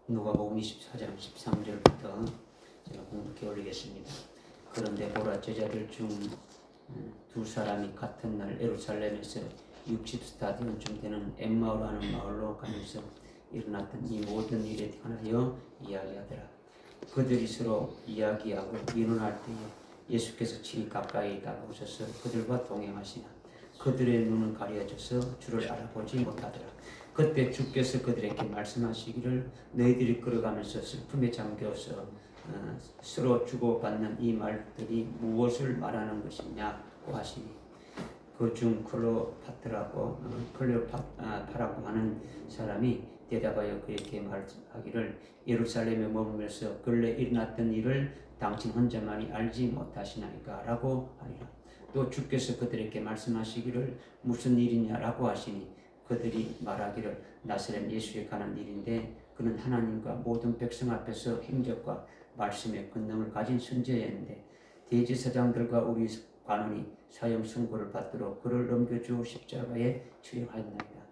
누가복음 24장 13절부터 제가 공독해 올리겠습니다. 그런데 보라, 제자들 중 두 사람이 같은 날 예루살렘에서 60스타디온쯤 되는 엠마오라는 마을로 가면서 일어났던 이 모든 일에 관하여 이야기하더라. 그들이 서로 이야기하고 의논할 때에 예수께서 친히 가까이 다가오셔서 그들과 동행하시나 그들의 눈은 가려져서 주를 알아보지 못하더라. 그때 주께서 그들에게 말씀하시기를 너희들이 걸어가면서 슬픔에 잠겨서 서로 주고받는 이 말들이 무엇을 말하는 것이냐고 하시니 그 중 클레오파라고 하는 사람이 대답하여 그에게 말하기를 예루살렘에 머물면서 근래 일어났던 일을 당신 혼자만이 알지 못하시나이까 라고 하니라. 또 주께서 그들에게 말씀하시기를 무슨 일이냐라고 하시니 그들이 말하기를 나사렛 예수에 관한 일인데 그는 하나님과 모든 백성 앞에서 행적과 말씀의 권능을 가진 선지자였는데 대제사장들과 우리 관원이 사형 선고를 받도록 그를 넘겨주어 십자가에 처형하였나이다.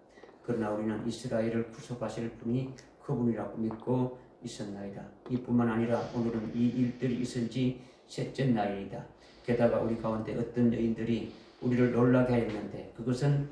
그러나 우리는 이스라엘을 구속하실 분이 그분이라고 믿고 있었나이다. 이뿐만 아니라 오늘은 이 일들이 있은 지 셋째 날이다. 게다가 우리 가운데 어떤 여인들이 우리를 놀라게 하였는데 그것은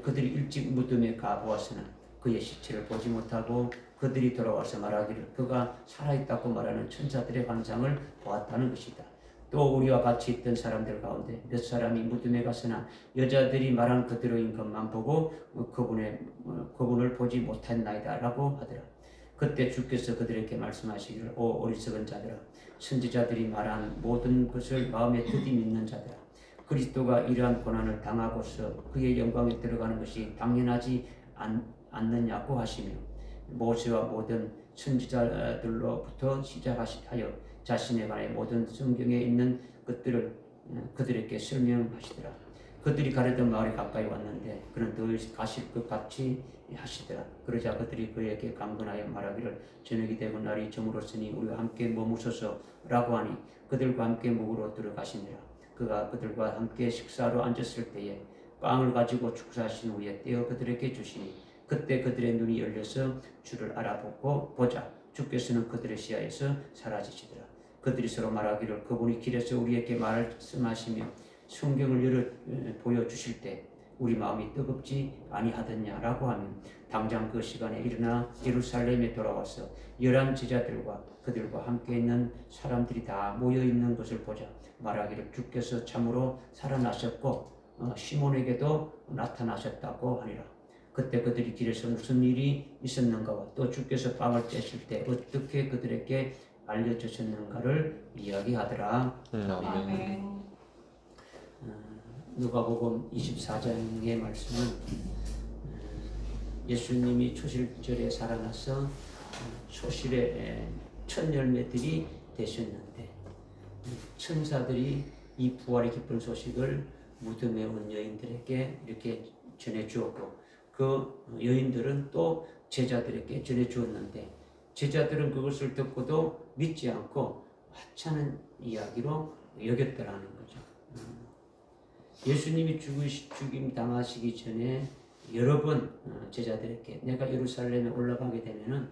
그들이 일찍 무덤에 가보았으나 그의 시체를 보지 못하고 그들이 돌아와서 말하기를 그가 살아있다고 말하는 천사들의 환상을 보았다는 것이다. 또 우리와 같이 있던 사람들 가운데 몇 사람이 무덤에 갔으나 여자들이 말한 그대로인 것만 보고 그분을 보지 못했나이다 라고 하더라. 그때 주께서 그들에게 말씀하시기를 오 어리석은 자들아, 선지자들이 말한 모든 것을 마음에 드디 믿는 자들아, 그리스도가 이러한 고난을 당하고서 그의 영광에 들어가는 것이 당연하지 않느냐고 하시며 모세와 모든 선지자들로부터 시작하여 자신에 관해 모든 성경에 있는 것들을 그들에게 설명하시더라. 그들이 가려던 마을에 가까이 왔는데 그는 더 가실 것 같이 하시더라. 그러자 그들이 그에게 강건하여 말하기를 저녁이 되고 날이 저물었으니 우리와 함께 머무소서 라고 하니 그들과 함께 묵으러 들어가시니라. 그가 그들과 함께 식사로 앉았을 때에 빵을 가지고 축사하신 후에 떼어 그들에게 주시니 그때 그들의 눈이 열려서 주를 알아보고 보자 주께서는 그들의 시야에서 사라지시더라. 그들이 서로 말하기를 그분이 길에서 우리에게 말씀하시며 성경을 보여주실 때 우리 마음이 뜨겁지 아니하더냐라고 하면 당장 그 시간에 일어나 예루살렘에 돌아와서 11 제자들과 그들과 함께 있는 사람들이 다 모여있는 것을 보자 말하기를 주께서 참으로 살아나셨고 시몬에게도 나타나셨다고 하니라. 그때 그들이 길에서 무슨 일이 있었는가와 또 주께서 빵을 떼실 때 어떻게 그들에게 알려주셨는가를 이야기하더라. 아멘. 누가복음 24장의 말씀은 예수님이 초실절에 살아나서 초실에 첫 열매들이 되셨는데 천사들이 이 부활의 기쁜 소식을 무덤에 온 여인들에게 이렇게 전해주었고 그 여인들은 또 제자들에게 전해주었는데 제자들은 그것을 듣고도 믿지 않고 하찮은 이야기로 여겼더라는 거죠. 예수님이 죽임 당하시기 전에 여러 번 제자들에게 내가 예루살렘에 올라가게 되면은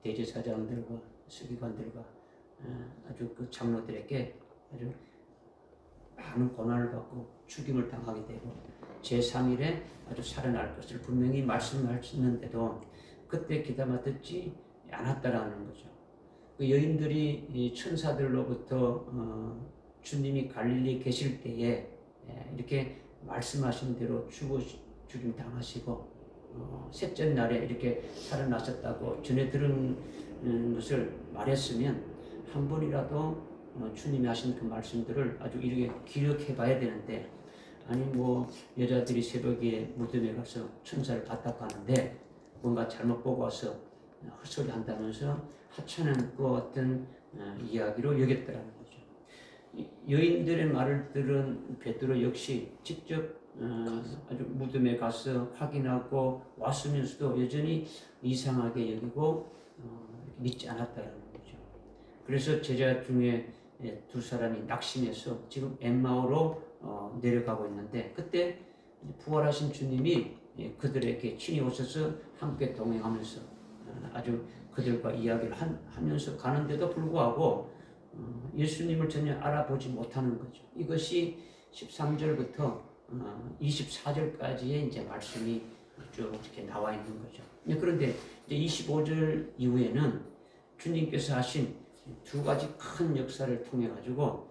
대제사장들과 서기관들과 아주 그 장로들에게 아주 많은 고난을 받고 죽임을 당하게 되고 제3일에 아주 살아날 것을 분명히 말씀하셨는데도 그때 귀담아 듣지 않았다라는 거죠. 그 여인들이 천사들로부터 주님이 갈릴리에 계실 때에 이렇게 말씀하신 대로 죽임 당하시고 셋째 날에 이렇게 살아나셨다고 전해 들은 것을 말했으면 한 번이라도 주님이 하신 그 말씀들을 아주 이렇게 기억해 봐야 되는데 아니 뭐 여자들이 새벽에 무덤에 가서 천사를 봤다고 하는데 뭔가 잘못 보고 와서 헛소리 한다면서 하찮은 것 같은 이야기로 여겼더라는 거죠. 여인들의 말을 들은 베드로 역시 직접 아주 무덤에 가서 확인하고 왔으면서도 여전히 이상하게 여기고 믿지 않았다는 거죠. 그래서 제자 중에 두 사람이 낙심해서 지금 엠마오로 내려가고 있는데 그때 부활하신 주님이 그들에게 친히 오셔서 함께 동행하면서 아주 그들과 이야기를 하면서 가는데도 불구하고 예수님을 전혀 알아보지 못하는 거죠. 이것이 13절부터 24절까지의 이제 말씀이 쭉 이렇게 나와 있는 거죠. 그런데 이제 25절 이후에는 주님께서 하신 두 가지 큰 역사를 통해 가지고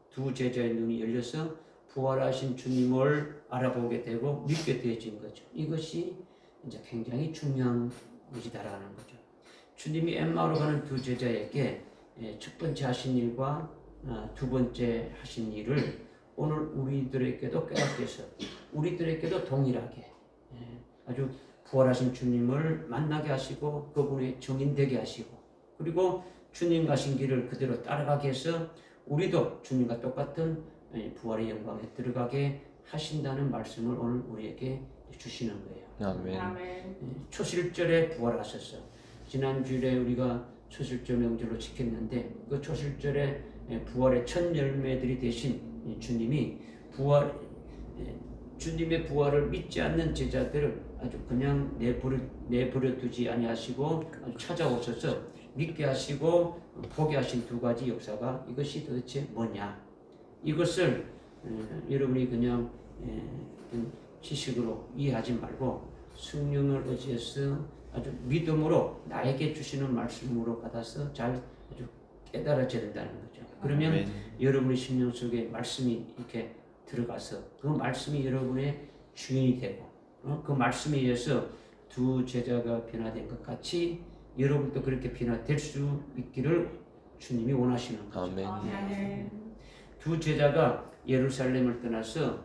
두 제자의 눈이 열려서 부활하신 주님을 알아보게 되고 믿게 되어진 거죠. 이것이 이제 굉장히 중요한 일이다라는 거죠. 주님이 엠마오로 가는 두 제자에게 첫 번째 하신 일과 두 번째 하신 일을 오늘 우리들에게도 깨닫게 해서 우리들에게도 동일하게 아주 부활하신 주님을 만나게 하시고 그분의 증인되게 하시고 그리고 주님 가신 길을 그대로 따라가게 해서 우리도 주님과 똑같은 부활의 영광에 들어가게 하신다는 말씀을 오늘 우리에게 주시는 거예요. 아멘. 초실절에 부활하셔서 지난주에 우리가 초실절 명절로 지켰는데 그 초실절에 부활의 첫 열매들이 되신 주님이 주님의 부활을 믿지 않는 제자들을 아주 그냥 내버려 두지 아니하시고 아주 찾아오셔서 믿게 하시고 보게 하신 두 가지 역사가 이것이 도대체 뭐냐? 이것을 여러분이 그냥 지식으로 이해하지 말고 성령을 의지해서 아주 믿음으로 나에게 주시는 말씀으로 받아서 잘 아주 깨달아져야 된다는 거죠. 그러면 아멘. 여러분의 심령 속에 말씀이 이렇게 들어가서 그 말씀이 여러분의 주인이 되고 그 말씀에 의해서 두 제자가 변화된 것 같이 여러분도 그렇게 변화될 수 있기를 주님이 원하시는 거죠. 아멘. 두 제자가 예루살렘을 떠나서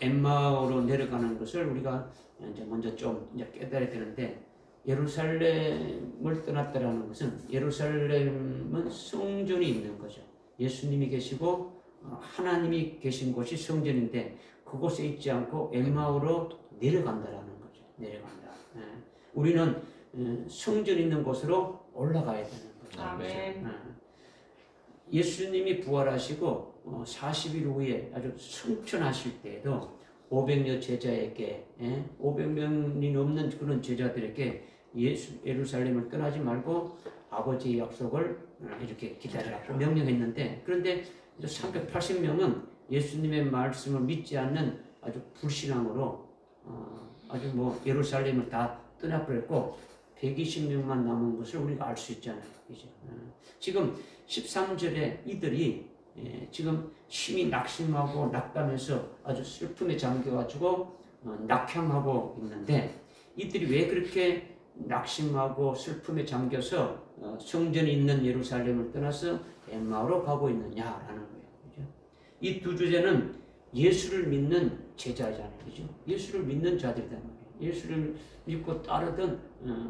엠마오로 내려가는 것을 우리가 이제 먼저 좀 이제 깨달아야 되는데 예루살렘을 떠났다라는 것은 예루살렘은 성전이 있는 거죠. 예수님이 계시고 하나님이 계신 곳이 성전인데 그곳에 있지 않고 엠마오로 내려간다라는 거죠. 내려간다. 우리는 성전 있는 곳으로 올라가야 되는 거죠. 아멘. 예수님이 부활하시고 40일 후에 아주 승천하실 때에도 500여 제자에게 500명이 넘는 그런 제자들에게 예루살렘을 떠나지 말고 아버지의 약속을 이렇게 기다리라고 명령했는데 그런데 380명은 예수님의 말씀을 믿지 않는 아주 불신앙으로 아주 뭐 예루살렘을 다 떠나버렸고 120명만 남은 것을 우리가 알 수 있잖아요. 그죠? 지금 13절에 이들이 지금 심히 낙심하고 낙담해서 아주 슬픔에 잠겨가지고 낙향하고 있는데 이들이 왜 그렇게 낙심하고 슬픔에 잠겨서 성전이 있는 예루살렘을 떠나서 엠마오로 가고 있느냐라는 거예요. 그죠? 이 두 주제는 예수를 믿는 제자잖아요. 그죠? 예수를 믿는 자들이란 말이에요. 예수를 믿고 따르던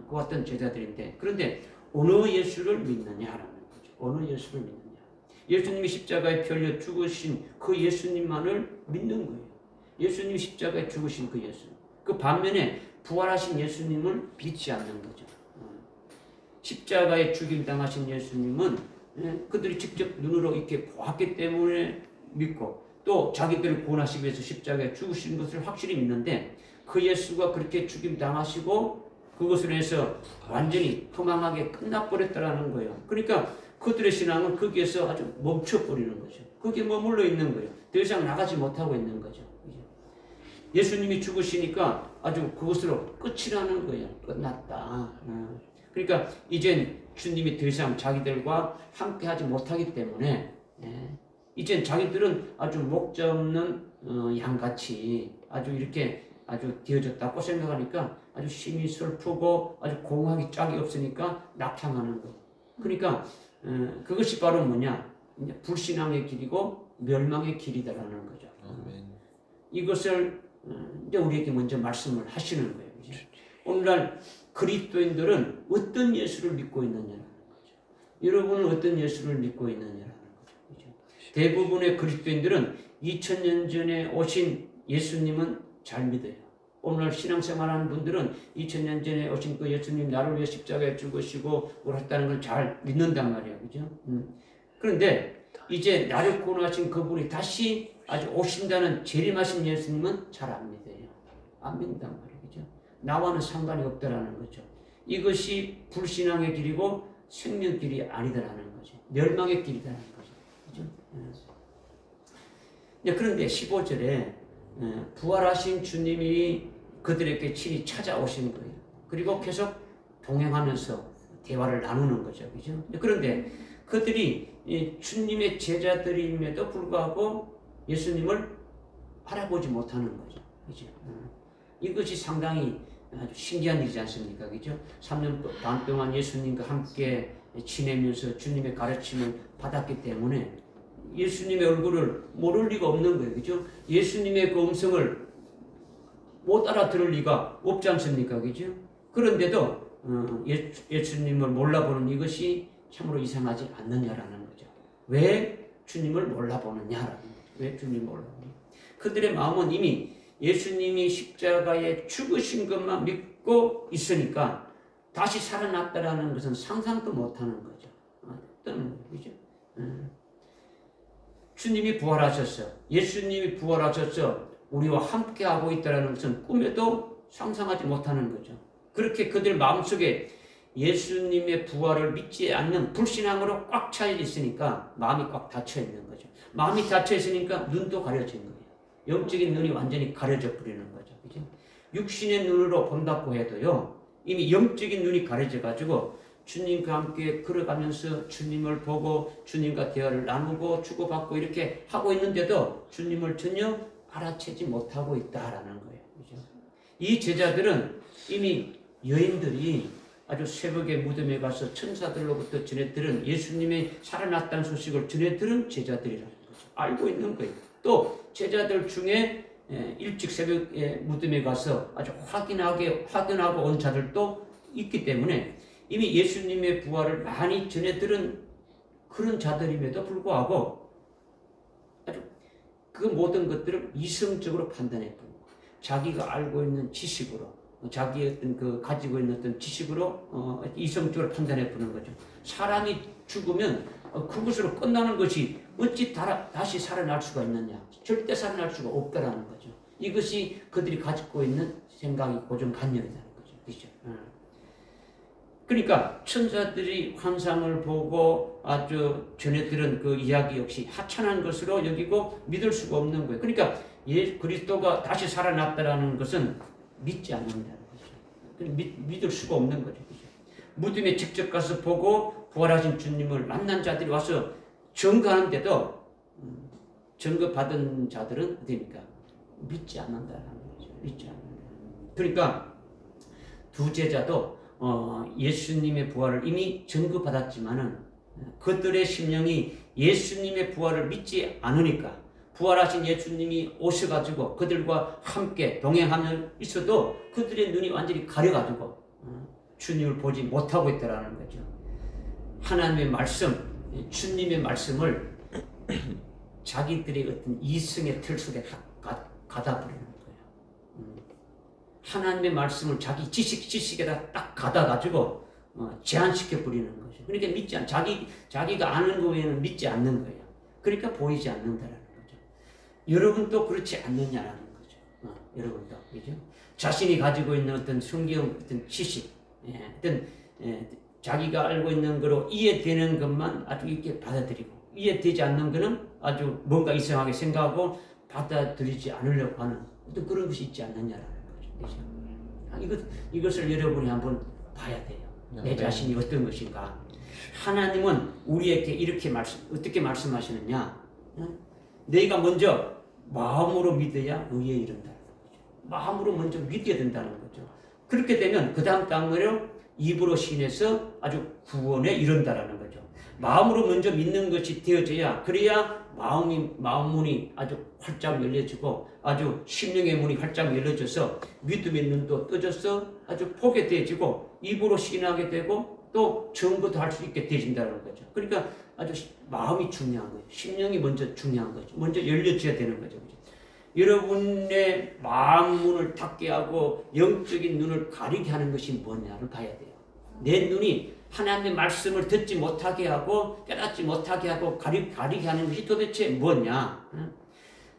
그 같은 제자들인데 그런데 어느 예수를 믿느냐라는 거죠. 어느 예수를 믿느냐. 예수님이 십자가에 펴려 죽으신 그 예수님만을 믿는 거예요. 예수님이 십자가에 죽으신 그 예수. 그 반면에 부활하신 예수님을 믿지 않는 거죠. 십자가에 죽임 당하신 예수님은 그들이 직접 눈으로 이렇게 보았기 때문에 믿고 또 자기들을 구원하시기 위해서 십자가에 죽으신 것을 확실히 믿는데 그 예수가 그렇게 죽임 당하시고 그것으로 해서 완전히 허망하게 끝나버렸다라는 거예요. 그러니까 그들의 신앙은 거기에서 아주 멈춰버리는 거죠. 거기에 머물러 있는 거예요. 더 이상 나가지 못하고 있는 거죠. 예수님이 죽으시니까 아주 그것으로 끝이라는 거예요. 끝났다. 그러니까 이젠 주님이 더 이상 자기들과 함께 하지 못하기 때문에 이젠 자기들은 아주 목자 없는 양같이 아주 이렇게 아주 되어졌다고 생각하니까 아주 심히 슬프고 아주 공허하기 짝이 없으니까 낙향하는 거. 그러니까 그것이 바로 뭐냐? 불신앙의 길이고 멸망의 길이다라는 거죠. 아멘. 이것을 이제 우리에게 먼저 말씀을 하시는 거예요. 그죠? 오늘날 그리스도인들은 어떤 예수를 믿고 있느냐라는 거죠. 여러분은 어떤 예수를 믿고 있느냐라는 거죠. 그죠? 대부분의 그리스도인들은 2000년 전에 오신 예수님은 잘 믿어요. 오늘 신앙생활하는 분들은 2000년 전에 오신 그 예수님 나를 위해 십자가에 죽으시고 오셨다는 걸 잘 믿는단 말이에요. 그죠? 그런데 이제 나를 구원하신 그분이 다시 아주 오신다는 재림하신 예수님은 잘 안 믿어요. 안 믿는단 말이에요. 그죠? 나와는 상관이 없다라는 거죠. 이것이 불신앙의 길이고 생명길이 아니다라는 거죠. 멸망의 길이다라는 거죠. 그죠? 그런데 15절에 부활하신 주님이 그들에게 친히 찾아오신 거예요. 그리고 계속 동행하면서 대화를 나누는 거죠. 그죠? 그런데 그들이 주님의 제자들임에도 불구하고 예수님을 알아보지 못하는 거죠. 그죠? 이것이 상당히 아주 신기한 일이지 않습니까? 그죠? 3년 반 동안 예수님과 함께 지내면서 주님의 가르침을 받았기 때문에 예수님의 얼굴을 모를 리가 없는 거예요. 그죠? 예수님의 그 음성을 못 알아들을 리가 없지 않습니까? 그죠? 그런데도 예수님을 몰라보는 이것이 참으로 이상하지 않느냐라는 거죠. 왜 주님을 몰라보느냐라는 거죠. 왜 주님을 몰라보느냐. 그들의 마음은 이미 예수님이 십자가에 죽으신 것만 믿고 있으니까 다시 살아났다라는 것은 상상도 못하는 거죠. 그죠? 주님이 부활하셨어. 예수님이 부활하셔서 우리와 함께하고 있다는 것은 꿈에도 상상하지 못하는 거죠. 그렇게 그들 마음속에 예수님의 부활을 믿지 않는 불신앙으로 꽉 차 있으니까 마음이 꽉 닫혀 있는 거죠. 마음이 닫혀 있으니까 눈도 가려진 거예요. 영적인 눈이 완전히 가려져 버리는 거죠. 그죠? 육신의 눈으로 본다고 해도요, 이미 영적인 눈이 가려져 가지고 주님과 함께 걸어가면서 주님을 보고 주님과 대화를 나누고 주고받고 이렇게 하고 있는데도 주님을 전혀 알아채지 못하고 있다라는 거예요. 그죠? 이 제자들은 이미 여인들이 아주 새벽에 무덤에 가서 천사들로부터 전해 들은 예수님이 살아났다는 소식을 전해 들은 제자들이라는 거죠. 알고 있는 거예요. 또 제자들 중에 일찍 새벽에 무덤에 가서 아주 확인하고 온 자들도 있기 때문에 이미 예수님의 부활을 많이 전해 들은 그런 자들임에도 불구하고 아주 그 모든 것들을 이성적으로 판단해 보고 자기가 알고 있는 지식으로 자기의 어떤 그 가지고 있는 어떤 지식으로 이성적으로 판단해 보는 거죠. 사람이 죽으면 그것으로 끝나는 것이 어찌 다시 살아날 수가 있느냐. 절대 살아날 수가 없다라는 거죠. 이것이 그들이 가지고 있는 생각이 고정관념이라는 거죠. 그렇죠? 그러니까 천사들이 환상을 보고 아주 전해 들은 그 이야기 역시 하찮은 것으로 여기고 믿을 수가 없는 거예요. 그러니까 그리스도가 다시 살아났다라는 것은 믿지 않는다는 거죠. 믿을 수가 없는 거죠. 그죠? 무덤에 직접 가서 보고 부활하신 주님을 만난 자들이 와서 증거하는데도 증거받은 자들은 어디입니까? 믿지 않는다는 거죠. 믿지 않는다. 그러니까 두 제자도 예수님의 부활을 이미 증거받았지만은 그들의 심령이 예수님의 부활을 믿지 않으니까 부활하신 예수님이 오셔가지고 그들과 함께 동행하며 있어도 그들의 눈이 완전히 가려가지고 주님을 보지 못하고 있다는 거죠. 하나님의 말씀, 주님의 말씀을 자기들의 어떤 이성의 틀 속에 가다 버리는 거예요. 하나님의 말씀을 자기 지식에다 딱 가다가지고 제한시켜 버리는 거죠. 그러니까 믿지 않, 자기가 아는 거 외에는 믿지 않는 거예요. 그러니까 보이지 않는다라는 거죠. 여러분도 그렇지 않느냐라는 거죠. 여러분도, 그죠? 자신이 가지고 있는 어떤 성경 어떤 지식, 어떤 자기가 알고 있는 거로 이해되는 것만 아주 이렇게 받아들이고 이해되지 않는 거는 아주 뭔가 이상하게 생각하고 받아들이지 않으려고 하는 어떤 그런 것이 있지 않느냐라는 거죠. 그죠? 이것을 여러분이 한번 봐야 돼요. 내 자신이 어떤 것인가. 하나님은 우리에게 이렇게 어떻게 말씀하시느냐. 너희가 먼저 마음으로 믿어야 의에 이른다는 거죠. 마음으로 먼저 믿게 된다는 거죠. 그렇게 되면 그 다음 단계로 입으로 신해서 아주 구원에 이른다라는 거죠. 마음으로 먼저 믿는 것이 되어져야, 그래야 마음 문이 아주 활짝 열려지고 아주 심령의 문이 활짝 열려져서 믿음의 눈도 떠져서 아주 보게 되어지고 입으로 신하게 되고 또 증거도 할 수 있게 되어진다는 거죠. 그러니까 아주 마음이 중요한 거예요. 심령이 먼저 중요한 거죠. 먼저 열려져야 되는 거죠. 여러분의 마음 문을 닫게 하고 영적인 눈을 가리게 하는 것이 뭐냐를 봐야 돼요. 내 눈이 하나님의 말씀을 듣지 못하게 하고 깨닫지 못하게 하고 가리게 하는 것이 도대체 뭐냐.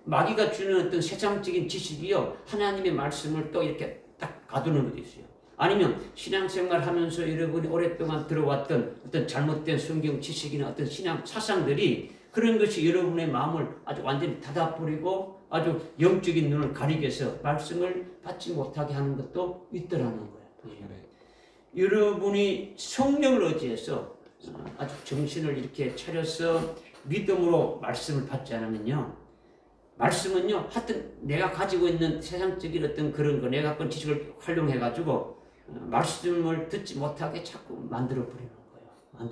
마귀가 주는 어떤 세상적인 지식이요, 하나님의 말씀을 또 이렇게 딱 가두는 것도 있어요. 아니면 신앙생활 하면서 여러분이 오랫동안 들어왔던 어떤 잘못된 성경 지식이나 어떤 신앙 사상들이 그런 것이 여러분의 마음을 아주 완전히 닫아버리고 아주 영적인 눈을 가리게 해서 말씀을 받지 못하게 하는 것도 있더라는 거예요. 여러분이 성령을 의지해서 아주 정신을 이렇게 차려서 믿음으로 말씀을 받지 않으면요, 말씀은요, 하여튼 내가 가지고 있는 세상적인 어떤 그런 거, 내가 갖고 있는 지식을 활용해가지고 말씀을 듣지 못하게 자꾸 만들어버리는 거예요.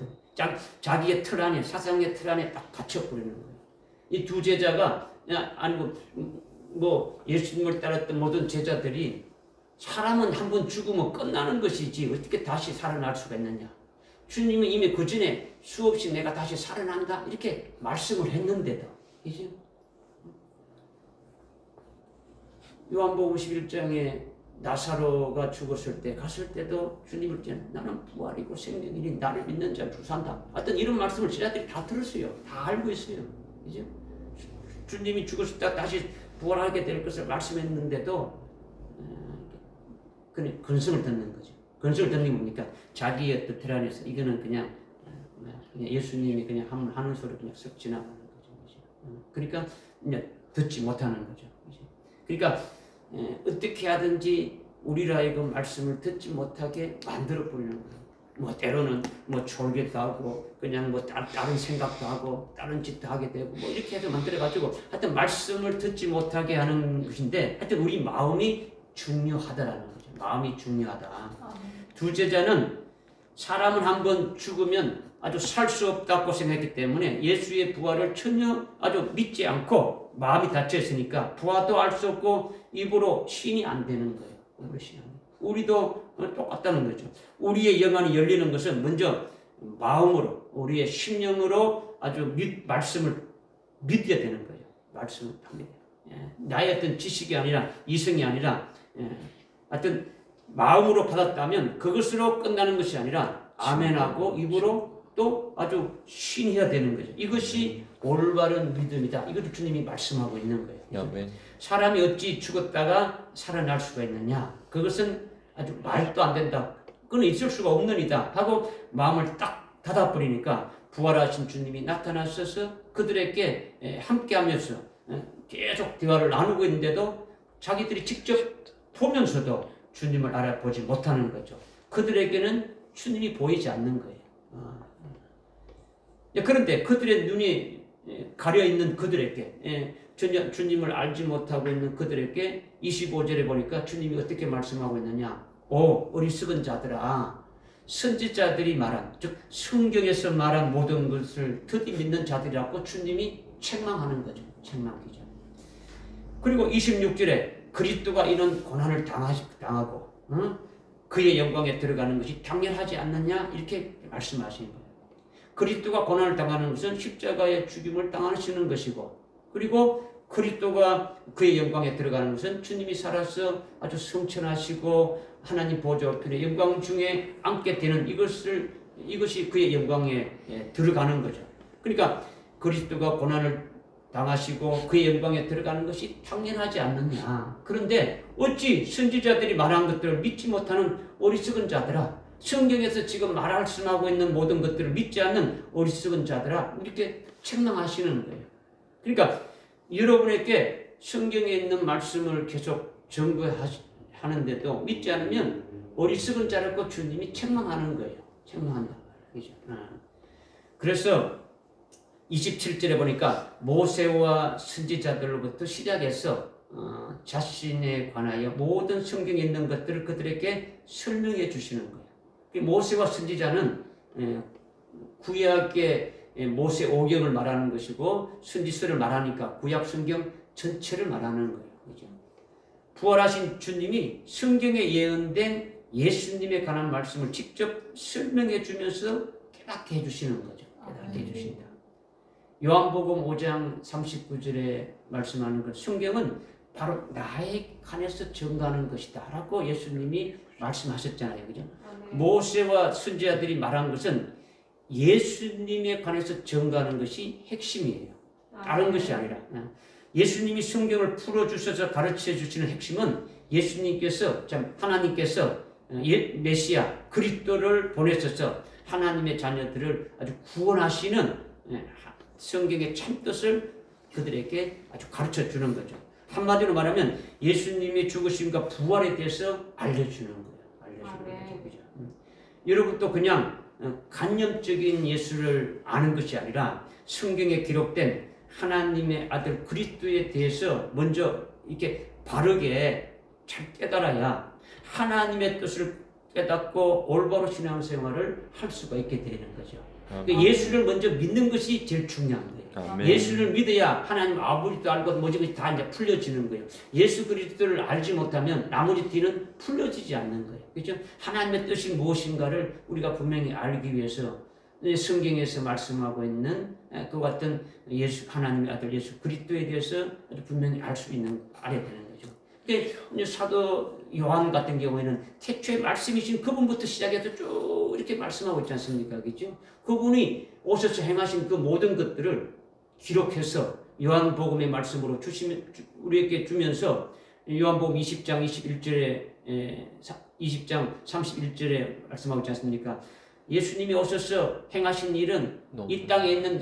자기의 틀 안에, 사상의 틀 안에 딱 갇혀버리는 거예요. 이 두 제자가, 아니고 뭐 예수님을 따랐던 모든 제자들이 사람은 한번 죽으면 끝나는 것이지 어떻게 다시 살아날 수가 있느냐. 주님은 이미 그 전에 수없이 내가 다시 살아난다 이렇게 말씀을 했는데도, 이제 요한복음 11장에 나사로가 죽었을 때 갔을 때도 주님을 나는 부활이고 생명이니 나를 믿는 자 주산다. 어떤 이런 말씀을 제자들이 다 들었어요. 다 알고 있어요. 이제 주님이 죽었을 때 다시 부활하게 될 것을 말씀했는데도 그냥 근성을 듣는 거죠. 근성을 듣는 게 뭡니까? 자기의 뜻 안에서 이거는 그냥 예수님이 그냥 하는 소리 그냥 쓱 지나가는 거죠. 그러니까 이제 듣지 못하는 거죠. 그러니까 어떻게 하든지 우리로 하여금 말씀을 듣지 못하게 만들어버리는 거예요. 뭐 때로는 뭐 졸기도 하고 그냥 뭐 다른 생각도 하고 다른 짓도 하게 되고 뭐 이렇게 해서 만들어가지고 하여튼 말씀을 듣지 못하게 하는 것인데, 하여튼 우리 마음이 중요하다라는 거죠. 마음이 중요하다. 두 제자는 사람은 한번 죽으면 아주 살 수 없다고 생각했기 때문에 예수의 부활을 전혀 아주 믿지 않고 마음이 닫혀 있으니까 부활도 알 수 없고 입으로 신이 안 되는 거예요. 우리도 똑같다는 거죠. 우리의 영안이 열리는 것은 먼저 마음으로, 우리의 심령으로 아주 말씀을 믿어야 되는 거예요. 말씀을 합니다. 나의 어떤 지식이 아니라 이성이 아니라 하여튼 마음으로 받았다면 그것으로 끝나는 것이 아니라 아멘하고 입으로 또 아주 신해야 되는 거죠. 이것이 올바른 믿음이다. 이것을 주님이 말씀하고 있는 거예요. 아멘. 사람이 어찌 죽었다가 살아날 수가 있느냐? 그것은 아주 말도 안 된다. 그건 있을 수가 없는 이다 하고 마음을 딱 닫아버리니까 부활하신 주님이 나타나셔서 그들에게 함께하면서 계속 대화를 나누고 있는데도 자기들이 직접 보면서도 주님을 알아보지 못하는 거죠. 그들에게는 주님이 보이지 않는 거예요. 그런데 그들의 눈이 가려있는 그들에게, 전혀 주님을 알지 못하고 있는 그들에게 25절에 보니까 주님이 어떻게 말씀하고 있느냐. 오 어리석은 자들아, 선지자들이 말한, 즉 성경에서 말한 모든 것을 드디 믿는 자들이라고 주님이 책망하는 거죠. 책망이죠. 그리고 26절에 그리스도가 이런 고난을 당하고 그의 영광에 들어가는 것이 당연하지 않느냐 이렇게 말씀하시는 거예요. 그리스도가 고난을 당하는 것은 십자가의 죽임을 당하시는 것이고, 그리고 그리스도가 그의 영광에 들어가는 것은 주님이 살아서 아주 성천하시고 하나님 보좌 우편의 영광 중에 앉게 되는 이것이 그의 영광에 들어가는 거죠. 그러니까 그리스도가 고난을 당하시고 그의 영광에 들어가는 것이 당연하지 않느냐. 그런데 어찌 선지자들이 말한 것들을 믿지 못하는 어리석은 자들아, 성경에서 지금 말씀하고 있는 모든 것들을 믿지 않는 어리석은 자들아, 이렇게 책망하시는 거예요. 그러니까 여러분에게 성경에 있는 말씀을 계속 전거하는데도 믿지 않으면 어리석은 자라고 주님이 책망하는 거예요. 책망한다. 그죠? 그래서 27절에 보니까 모세와 선지자들로부터 시작해서 자신에 관하여 모든 성경에 있는 것들을 그들에게 설명해 주시는 거예요. 모세와 선지자는 구약의 모세 오경을 말하는 것이고 선지서를 말하니까 구약 성경 전체를 말하는 거예요. 그죠? 부활하신 주님이 성경에 예언된 예수님에 관한 말씀을 직접 설명해 주면서 깨닫게 해주시는 거죠. 깨닫게 해주신다. 요한복음 5장 39절에 말씀하는 것, 성경은 바로 나에 관해서 증거하는 것이다 라고 예수님이 말씀하셨잖아요. 그죠? 모세와 선지자들이 말한 것은 예수님에 관해서 증거하는 것이 핵심이에요. 다른 것이 아니라. 예수님이 성경을 풀어주셔서 가르쳐 주시는 핵심은 예수님께서, 하나님께서 메시아 그리스도를 보내셔서 하나님의 자녀들을 아주 구원하시는 성경의 참뜻을 그들에게 아주 가르쳐 주는 거죠. 한마디로 말하면 예수님의 죽으심과 부활에 대해서 알려주는 거예요. 알려주는 거죠. 여러분도 그냥 간념적인 예수를 아는 것이 아니라 성경에 기록된 하나님의 아들 그리스도에 대해서 먼저 이렇게 바르게 잘 깨달아야 하나님의 뜻을 깨닫고 올바로 신앙생활을 할 수가 있게 되는 거죠. 그러니까 예수를 먼저 믿는 것이 제일 중요한 거예요. 아멘. 예수를 믿어야 하나님 아버지도 알고 모든 것이 다 이제 풀려지는 거예요. 예수 그리스도를 알지 못하면 나머지 뒤는 풀려지지 않는 거예요. 그렇죠? 하나님의 뜻이 무엇인가를 우리가 분명히 알기 위해서 성경에서 말씀하고 있는 그 같은 하나님의 아들 예수 그리스도에 대해서 분명히 알아야 되는 거죠. 그러니까 사도 요한 같은 경우에는 태초에 말씀이신 그분부터 시작해서 쭉 이렇게 말씀하고 있지 않습니까? 그렇죠? 그분이 오셔서 행하신 그 모든 것들을 기록해서 요한복음의 말씀으로 우리에게 주면서 요한복음 20장 21절에 20장 31절에 말씀하고 있지 않습니까? 예수님이 오셔서 행하신 일은 이 땅에 있는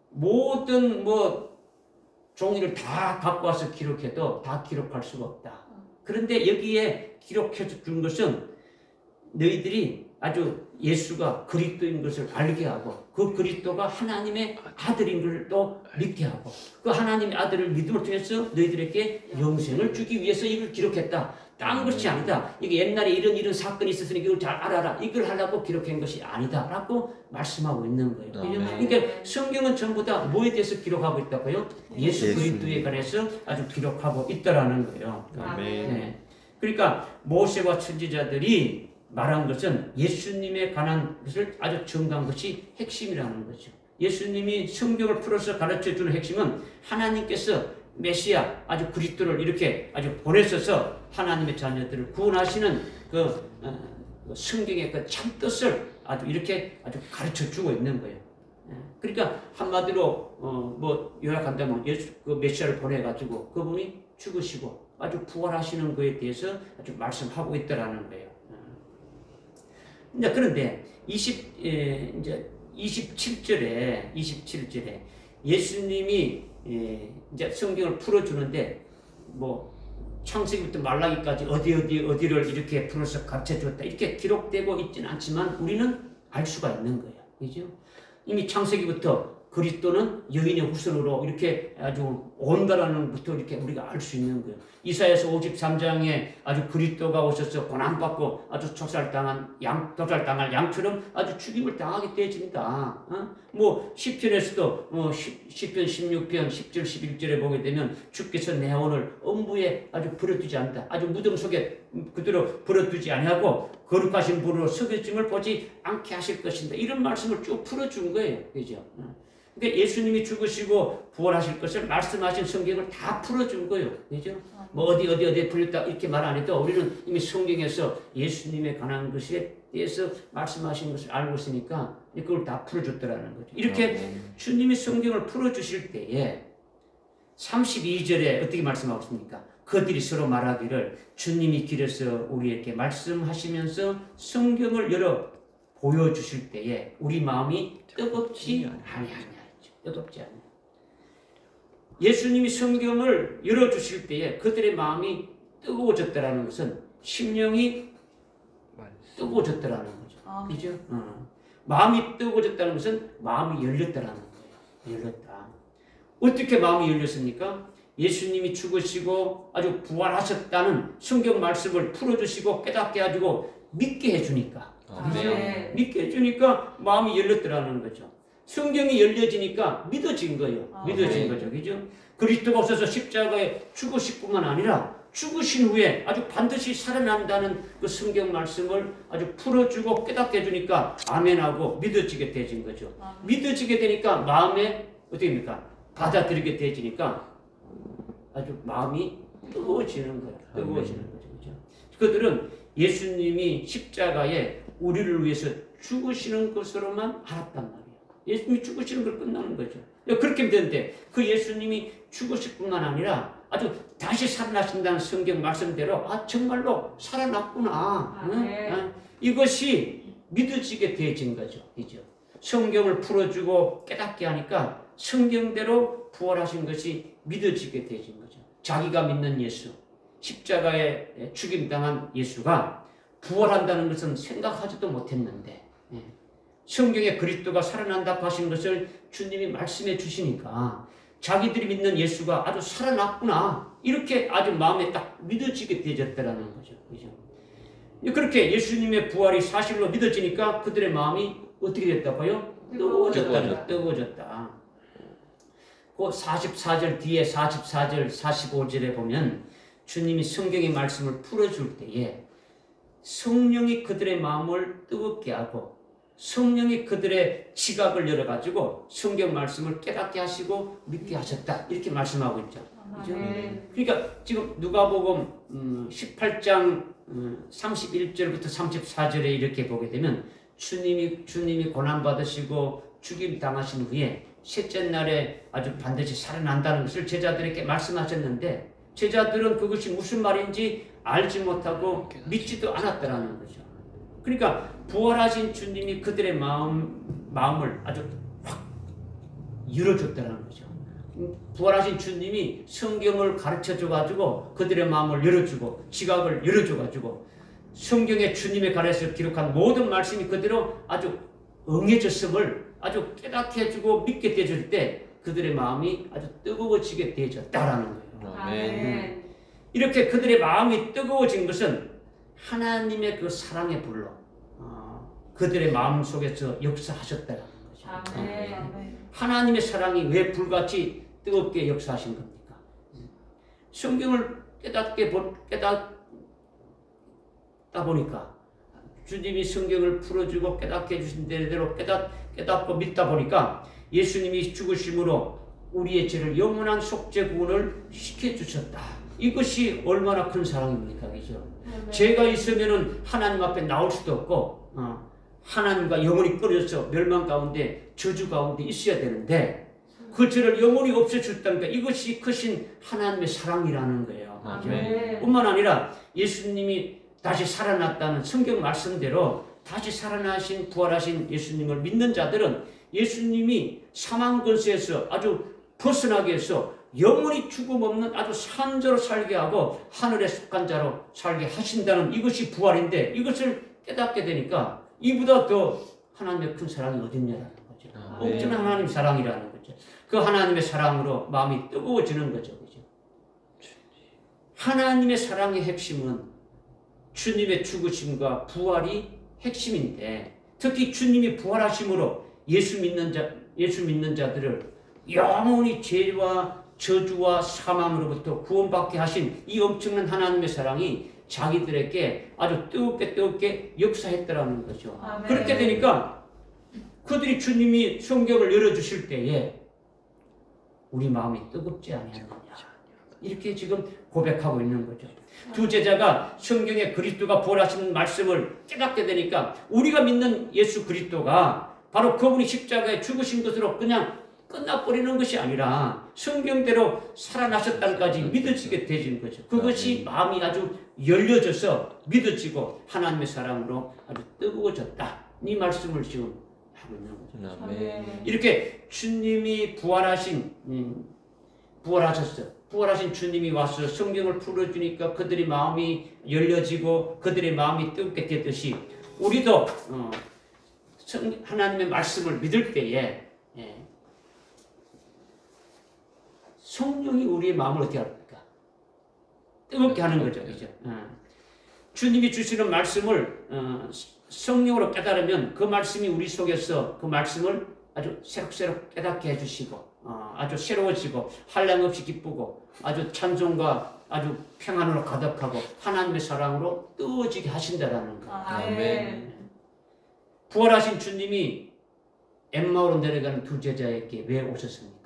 모든 종이를 다 갖고 와서 기록해도 다 기록할 수가 없다. 그런데 여기에 기록해서 준 것은 너희들이 아주 예수가 그리스도인 것을 알게 하고 그 그리스도가 하나님의 아들인 걸 또 믿게 하고 그 하나님의 아들을 믿음을 통해서 너희들에게 영생을 주기 위해서 이걸 기록했다. 딴 것이 아니다. 이게 옛날에 이런 사건이 있었으니 이걸 잘 알아라. 이걸 하려고 기록한 것이 아니다. 라고 말씀하고 있는 거예요. 그러니까 성경은 전부 다 뭐에 대해서 기록하고 있다고요? 예수 그리스도에 관해서 아주 기록하고 있다라는 거예요. 네. 그러니까 모세와 선지자들이 말한 것은 예수님에 관한 것을 아주 정한 것이 핵심이라는 거죠. 예수님이 성경을 풀어서 가르쳐주는 핵심은 하나님께서 메시아 아주 그리스도를 이렇게 아주 보내셔서 하나님의 자녀들을 구원하시는 그 성경의 그 참뜻을 아주 이렇게 아주 가르쳐주고 있는 거예요. 그러니까 한마디로 요약한다면 그 메시아를 보내가지고 그분이 죽으시고 아주 부활하시는 것에 대해서 아주 말씀하고 있다라는 거예요. 그런데 27절에 예수님이 이제 성경을 풀어주는데 창세기부터 말라기까지 어디를 이렇게 풀어서 가르쳐 줬다 이렇게 기록되고 있지는 않지만 우리는 알 수가 있는 거예요. 그죠? 이미 창세기부터 그리스도는 여인의 후손으로 이렇게 아주 온다라는 부터 이렇게 우리가 알 수 있는 거예요. 이사야서 53장에 아주 그리스도가 오셔서 고난받고 아주 도살당할 양처럼 아주 죽임을 당하게 되어진다. 시편에서도 시편 16편 10절 11절에 보게 되면 주께서 내 혼을 음부에 아주 버려두지 않는다. 아주 무덤 속에 그대로 버려두지 아니하고 거룩하신 분으로 속여짐을 보지 않게 하실 것인다. 이런 말씀을 쭉 풀어준 거예요. 그죠? 그러니까 예수님이 죽으시고 부활하실 것을 말씀하신 성경을 다 풀어준 거예요. 그죠? 어디에 풀렸다 이렇게 말 안 해도 우리는 이미 성경에서 예수님에 관한 것에 대해서 말씀하신 것을 알고 있으니까 그걸 다 풀어줬더라는 거죠. 이렇게 주님이 성경을 풀어주실 때에 32절에 어떻게 말씀하고 있습니까? 그들이 서로 말하기를 주님이 길에서 우리에게 말씀하시면서 성경을 열어 보여주실 때에 우리 마음이 뜨겁지 아니하냐. 뜨겁지 않아요. 예수님이 성경을 열어주실 때에 그들의 마음이 뜨거워졌다라는 것은 심령이 뜨거워졌다라는 거죠. 그죠? 마음이 뜨거워졌다는 것은 마음이 열렸다라는 거예요. 열렸다. 어떻게 마음이 열렸습니까? 예수님이 죽으시고 아주 부활하셨다는 성경 말씀을 풀어주시고 깨닫게 해주고 믿게 해주니까. 네. 믿게 해주니까 마음이 열렸더라는 거죠. 성경이 열려지니까 믿어진 거예요. 믿어진 거죠. 그죠? 그리스도가 없어서 십자가에 죽으실 뿐만 아니라 죽으신 후에 아주 반드시 살아난다는 그 성경 말씀을 아주 풀어주고 깨닫게 해주니까 아멘하고 믿어지게 되진 거죠. 믿어지게 되니까 마음에 어떻게 됩니까? 받아들이게 되지니까 아주 마음이 뜨거워지는 거예요. 뜨거워지는 거죠. 그죠? 그들은 예수님이 십자가에 우리를 위해서 죽으시는 것으로만 알았단 말이에요. 예수님이 죽으시는 걸 끝나는 거죠. 그렇게 되는데 그 예수님이 죽으실 뿐만 아니라 아주 다시 살아나신다는 성경 말씀대로 정말로 살아났구나. 이것이 믿어지게 되어진 거죠. 그죠? 성경을 풀어주고 깨닫게 하니까 성경대로 부활하신 것이 믿어지게 되어진 거죠. 자기가 믿는 예수, 십자가에 죽임당한 예수가 부활한다는 것은 생각하지도 못했는데 성경에 그리스도가 살아난다고 하신 것을 주님이 말씀해 주시니까 자기들이 믿는 예수가 아주 살아났구나 이렇게 아주 마음에 딱 믿어지게 되어졌다는 거죠. 그죠? 그렇게 예수님의 부활이 사실로 믿어지니까 그들의 마음이 어떻게 됐다고요? 뜨거워졌다. 그 44절 뒤에 44절, 45절에 보면 주님이 성경의 말씀을 풀어줄 때에 성령이 그들의 마음을 뜨겁게 하고 성령이 그들의 지각을 열어가지고 성경 말씀을 깨닫게 하시고 믿게 하셨다. 이렇게 말씀하고 있죠. 그죠? 그러니까 지금 누가복음 18장 31절부터 34절에 이렇게 보게 되면 주님이 고난받으시고 죽임 당하신 후에 셋째 날에 아주 반드시 살아난다는 것을 제자들에게 말씀하셨는데 제자들은 그것이 무슨 말인지 알지 못하고 믿지도 않았다는 거죠. 그러니까 부활하신 주님이 그들의 마음을 아주 확 열어줬다는 거죠. 부활하신 주님이 성경을 가르쳐줘가지고 그들의 마음을 열어주고 지각을 열어줘가지고 성경에 주님에 관해서 기록한 모든 말씀이 그대로 아주 응해졌음을 아주 깨닫게 해주고 믿게 되어줄 때 그들의 마음이 아주 뜨거워지게 되어졌다라는 거예요. 아멘. 이렇게 그들의 마음이 뜨거워진 것은 하나님의 그 사랑의 불로 그들의 마음 속에서 역사하셨다는 거죠. 아멘. 하나님의 사랑이 왜 불같이 뜨겁게 역사하신 겁니까? 성경을 깨닫다 보니까 주님이 성경을 풀어주고 깨닫게 해주신 대로 깨닫고 믿다 보니까 예수님이 죽으심으로 우리의 죄를 영원한 속죄 구원을 시켜주셨다. 이것이 얼마나 큰 사랑입니까? 그죠? 죄가 있으면은 하나님 앞에 나올 수도 없고 하나님과 영원히 끊어져서 멸망 가운데 저주 가운데 있어야 되는데 그 죄를 영원히 없애줬다니까 이것이 크신 하나님의 사랑이라는 거예요. 뿐만 아니라 예수님이 다시 살아났다는 성경 말씀대로 다시 살아나신 부활하신 예수님을 믿는 자들은 예수님이 사망 권세에서 아주 벗어나게 해서 영원히 죽음 없는 아주 산자로 살게 하고 하늘에 속한 자로 살게 하신다는 이것이 부활인데 이것을 깨닫게 되니까 이보다 더 하나님의 큰 사랑이 어딨냐라는 거죠. 엄청난 하나님 사랑이라는 거죠. 그 하나님의 사랑으로 마음이 뜨거워지는 거죠. 그죠? 하나님의 사랑의 핵심은 주님의 죽으심과 부활이 핵심인데 특히 주님이 부활하심으로 예수 믿는 자들을 영원히 죄와 저주와 사망으로부터 구원받게 하신 이 엄청난 하나님의 사랑이 자기들에게 아주 뜨겁게 역사했더라는 거죠. 아멘. 그렇게 되니까 그들이 주님이 성경을 열어주실 때에 우리 마음이 뜨겁지 아니하느냐 이렇게 지금 고백하고 있는 거죠. 두 제자가 성경에 그리스도가 부활하신 말씀을 깨닫게 되니까 우리가 믿는 예수 그리스도가 바로 그분이 십자가에 죽으신 것으로 그냥 끝나버리는 것이 아니라 성경대로 살아나셨다는까지 믿어지게 되어진 거죠. 그것이 마음이 아주 열려져서 믿어지고 하나님의 사랑으로 아주 뜨거워졌다. 이 말씀을 지금 하고 있는 거죠. 이렇게 주님이 부활하신 주님이 와서 성경을 풀어주니까 그들의 마음이 열려지고 그들의 마음이 뜨겁게 되듯이 우리도 하나님의 말씀을 믿을 때에 성령이 우리의 마음을 어떻게 합니까? 뜨겁게 하는 거죠. 그죠? 주님이 주시는 말씀을 성령으로 깨달으면 그 말씀이 우리 속에서 그 말씀을 아주 새록새록 깨닫게 해주시고 아주 새로워지고 한량없이 기쁘고 아주 찬송과 아주 평안으로 가득하고 하나님의 사랑으로 뜨거워지게 하신다라는 거. 아멘. 부활하신 주님이 엠마오로 내려가는 두 제자에게 왜 오셨습니까?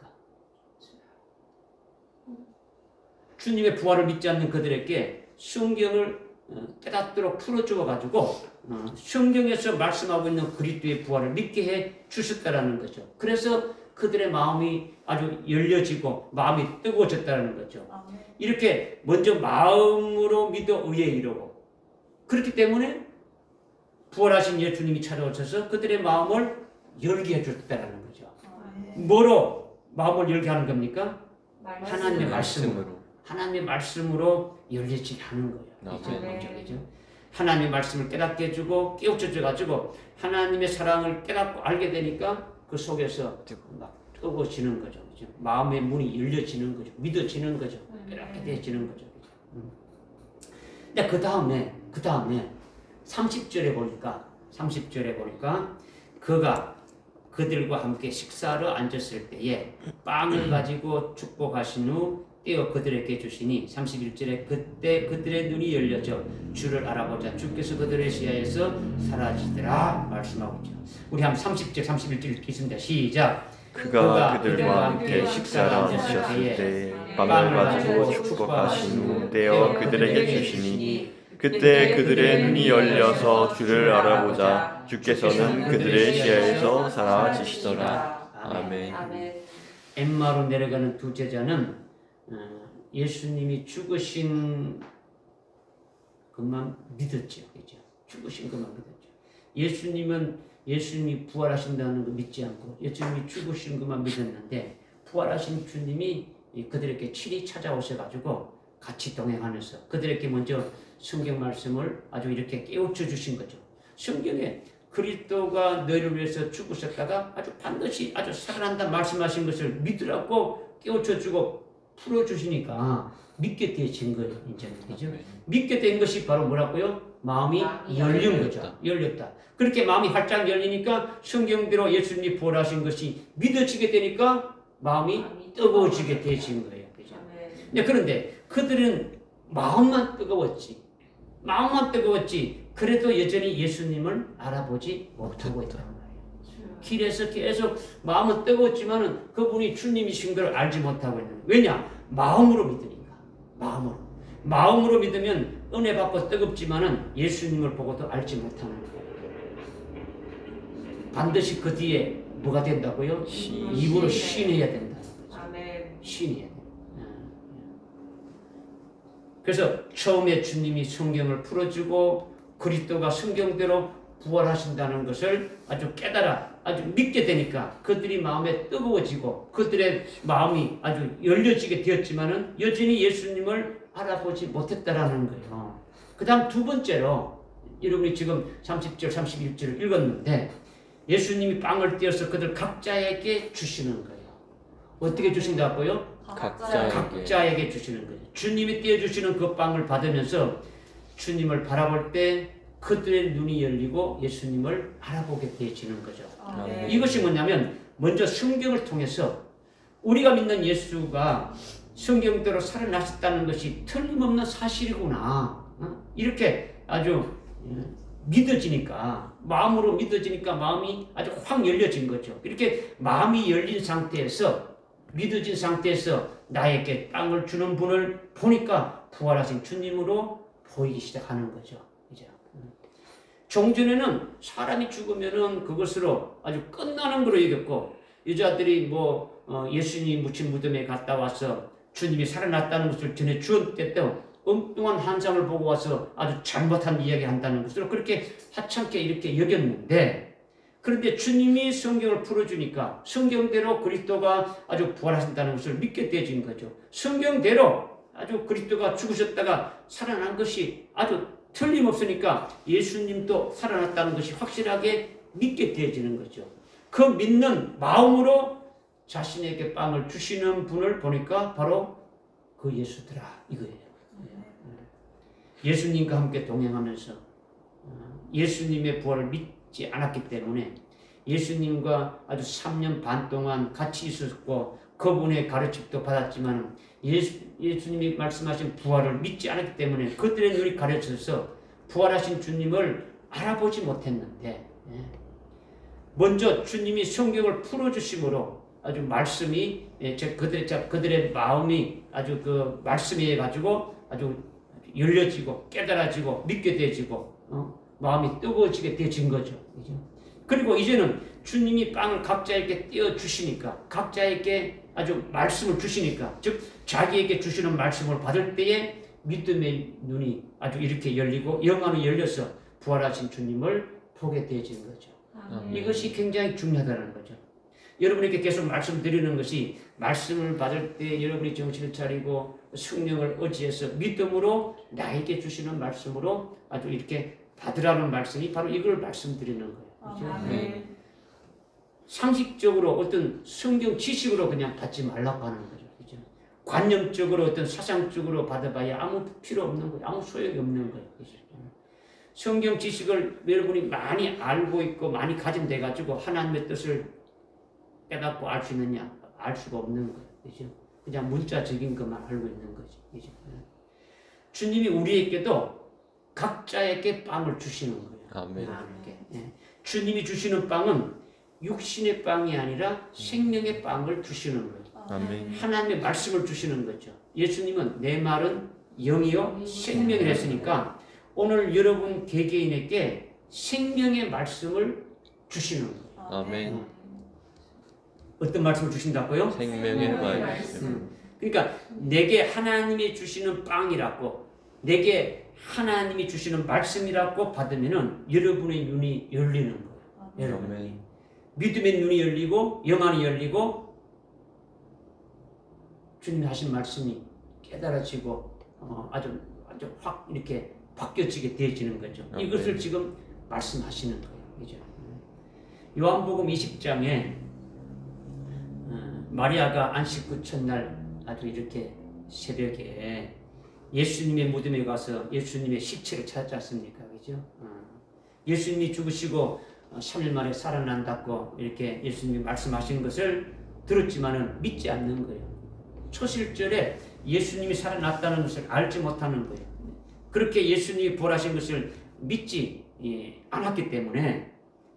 주님의 부활을 믿지 않는 그들에게 성경을 깨닫도록 풀어주어가지고 성경에서 말씀하고 있는 그리스도의 부활을 믿게 해 주셨다라는 거죠. 그래서 그들의 마음이 아주 열려지고 마음이 뜨거워졌다는 거죠. 아멘. 이렇게 먼저 마음으로 믿어 의에 이르고 그렇기 때문에 부활하신 예수님이 찾아오셔서 그들의 마음을 열게 해줬다는 거죠. 아멘. 뭐로 마음을 열게 하는 겁니까? 하나님의 말씀. 말씀으로. 하나님의 말씀으로 열리지 하는 거예요. 이제 아멘. 먼저 그죠? 하나님의 말씀을 깨닫게 해주고 깨우쳐줘 가지고 하나님의 사랑을 깨닫고 알게 되니까 그 속에서 막 뜨거워지는 거죠. 그죠? 마음의 문이 열려지는 거죠. 믿어지는 거죠. 깨닫게 되어지는 거죠. 그죠? 근데 그 다음에 30절에 보니까 그가 그들과 함께 식사하러 앉았을 때에 빵을 가지고 축복하신 후 떼어 그들에게 주시니 31절에 그때 그들의 눈이 열려져 주를 알아보자 주께서 그들의 시야에서 사라지더라 말씀하고 있죠. 우리 한번 30절 31절 읽습니다. 시작. 그가 그들과 함께 식사를 앉으셨을 때 빵을 가지고 축복하신 후 떼어 그들에게 주시니 그때 그들의 눈이 열려서 주를 알아보자 주께서는 그들의 시야에서 사라지시더라. 아멘. 엠마로 내려가는 두 제자는 예수님이 죽으신 것만 믿었죠. 그죠? 죽으신 것만 믿었죠. 예수님이 부활하신다는 거 믿지 않고 예수님이 죽으신 것만 믿었는데 부활하신 주님이 그들에게 친히 찾아오셔가지고 같이 동행하면서 그들에게 먼저 성경 말씀을 아주 이렇게 깨우쳐 주신 거죠. 성경에 그리스도가 너희를 위해서 죽으셨다가 아주 반드시 아주 살아난다 말씀하신 것을 믿으라고 깨우쳐 주고 풀어 주시니까 믿게 되어진 거예요. 이제 그죠? 믿게 된 것이 바로 뭐라고요? 마음이 열린 거죠. 열렸다. 그렇게 마음이 활짝 열리니까 성경대로 예수님이 부활하신 것이 믿어지게 되니까 마음이 뜨거워지게 되어진 거예요. 그죠? 그런데 그들은 마음만 뜨거웠지. 그래도 여전히 예수님을 알아보지 못하고 있다는 거예요. 길에서 계속 마음은 뜨거웠지만은 그분이 주님이신 걸 알지 못하고 있는 거예요. 왜냐? 마음으로 믿으니까. 마음으로 믿으면 은혜 받고 뜨겁지만은 예수님을 보고도 알지 못하는 거예요. 반드시 그 뒤에 뭐가 된다고요? 입으로 신해야 된다. 신해야 돼. 그래서 처음에 주님이 성경을 풀어주고 그리스도가 성경대로 부활하신다는 것을 아주 깨달아 아주 믿게 되니까 그들이 마음에 뜨거워지고 그들의 마음이 아주 열려지게 되었지만은 여전히 예수님을 알아보지 못했다라는 거예요. 그 다음 두 번째로 여러분이 지금 30절 31절을 읽었는데 예수님이 빵을 떼어서 그들 각자에게 주시는 거예요. 어떻게 주신다고요? 각자에게 주시는 거예요. 주님이 떼어주시는 그 빵을 받으면서 주님을 바라볼 때 그들의 눈이 열리고 예수님을 알아보게 되어지는 거죠. 이것이 뭐냐면 먼저 성경을 통해서 우리가 믿는 예수가 성경대로 살아나셨다는 것이 틀림없는 사실이구나. 이렇게 아주 믿어지니까 마음으로 믿어지니까 마음이 아주 확 열려진 거죠. 이렇게 마음이 열린 상태에서 믿어진 상태에서 나에게 땅을 주는 분을 보니까 부활하신 주님으로 보이기 시작하는 거죠. 이제 종전에는 사람이 죽으면은 그것으로 아주 끝나는 거로 여겼고 여자들이 예수님이 묻힌 무덤에 갔다 와서 주님이 살아났다는 것을 전해 주었을 때도 엉뚱한 환상을 보고 와서 아주 잘못한 이야기 한다는 것으로 그렇게 하찮게 이렇게 여겼는데 그런데 주님이 성경을 풀어주니까 성경대로 그리스도가 아주 부활하신다는 것을 믿게 되어진 거죠. 성경대로 아주 그리스도가 죽으셨다가 살아난 것이 아주 틀림없으니까 예수님도 살아났다는 것이 확실하게 믿게 되어지는 거죠. 그 믿는 마음으로 자신에게 빵을 주시는 분을 보니까 바로 그 예수더라 이거예요. 예수님과 함께 동행하면서 예수님의 부활을 믿지 않았기 때문에 예수님과 아주 3년 반 동안 같이 있었고 그분의 가르침도 받았지만 예수님이 말씀하신 부활을 믿지 않았기 때문에 그들의 눈이 가려져서 부활하신 주님을 알아보지 못했는데 먼저 주님이 성경을 풀어주심으로 아주 말씀이 그들의 마음이 아주 그 말씀에 가지고 아주 열려지고 깨달아지고 믿게 되어지고 마음이 뜨거워지게 되어진 거죠. 그죠? 그리고 이제는 주님이 빵을 각자에게 떼어 주시니까, 각자에게 아주 말씀을 주시니까, 즉 자기에게 주시는 말씀을 받을 때에 믿음의 눈이 아주 이렇게 열리고 영안이 열려서 부활하신 주님을 보게 되어진 거죠. 이것이 굉장히 중요하다는 거죠. 여러분에게 계속 말씀드리는 것이, 말씀을 받을 때 여러분이 정신을 차리고 성령을 의지해서 믿음으로 나에게 주시는 말씀으로 아주 이렇게 받으라는 말씀이 바로 이걸 말씀드리는 거예요. 그렇죠? 상식적으로 어떤 성경 지식으로 그냥 받지 말라고 하는 거죠. 그렇죠? 관념적으로 어떤 사상적으로 받아봐야 아무 필요 없는 거예요. 아무 소용이 없는 거예요. 그렇죠? 성경 지식을 여러분이 많이 알고 있고 많이 가진돼 가지고 하나님의 뜻을 깨닫고 알 수 있느냐? 알 수가 없는 거예요. 그렇죠? 그냥 문자적인 것만 알고 있는 거죠. 그렇죠? 주님이 우리에게도 각자에게 빵을 주시는 거예요. 아멘. 주님이 주시는 빵은 육신의 빵이 아니라 생명의 빵을 주시는 거예요. 아멘. 하나님의 말씀을 주시는 거죠. 예수님은 내 말은 영이요 생명이라 했으니까 오늘 여러분 개개인에게 생명의 말씀을 주시는 거예요. 아멘. 어떤 말씀을 주신다고요? 생명의 말씀. 그러니까 내게 하나님이 주시는 빵이라고, 내게 하나님이 주시는 말씀이라고 받으면은 여러분의 눈이 열리는 거예요. 여러분 믿음의 눈이 열리고 영안이 열리고 주님이 하신 말씀이 깨달아지고 아주 확 이렇게 바뀌어지게 되어지는 거죠. 이것을 지금 말씀하시는 거예요. 그죠? 요한복음 20장에 마리아가 안식구 첫날 아주 이렇게 새벽에 예수님의 무덤에 가서 예수님의 시체를 찾지 않습니까? 그죠? 예수님이 죽으시고 3일 만에 살아난다고 이렇게 예수님이 말씀하신 것을 들었지만은 믿지 않는 거예요. 초실절에 예수님이 살아났다는 것을 알지 못하는 거예요. 그렇게 예수님이 부활하신 것을 믿지 않았기 때문에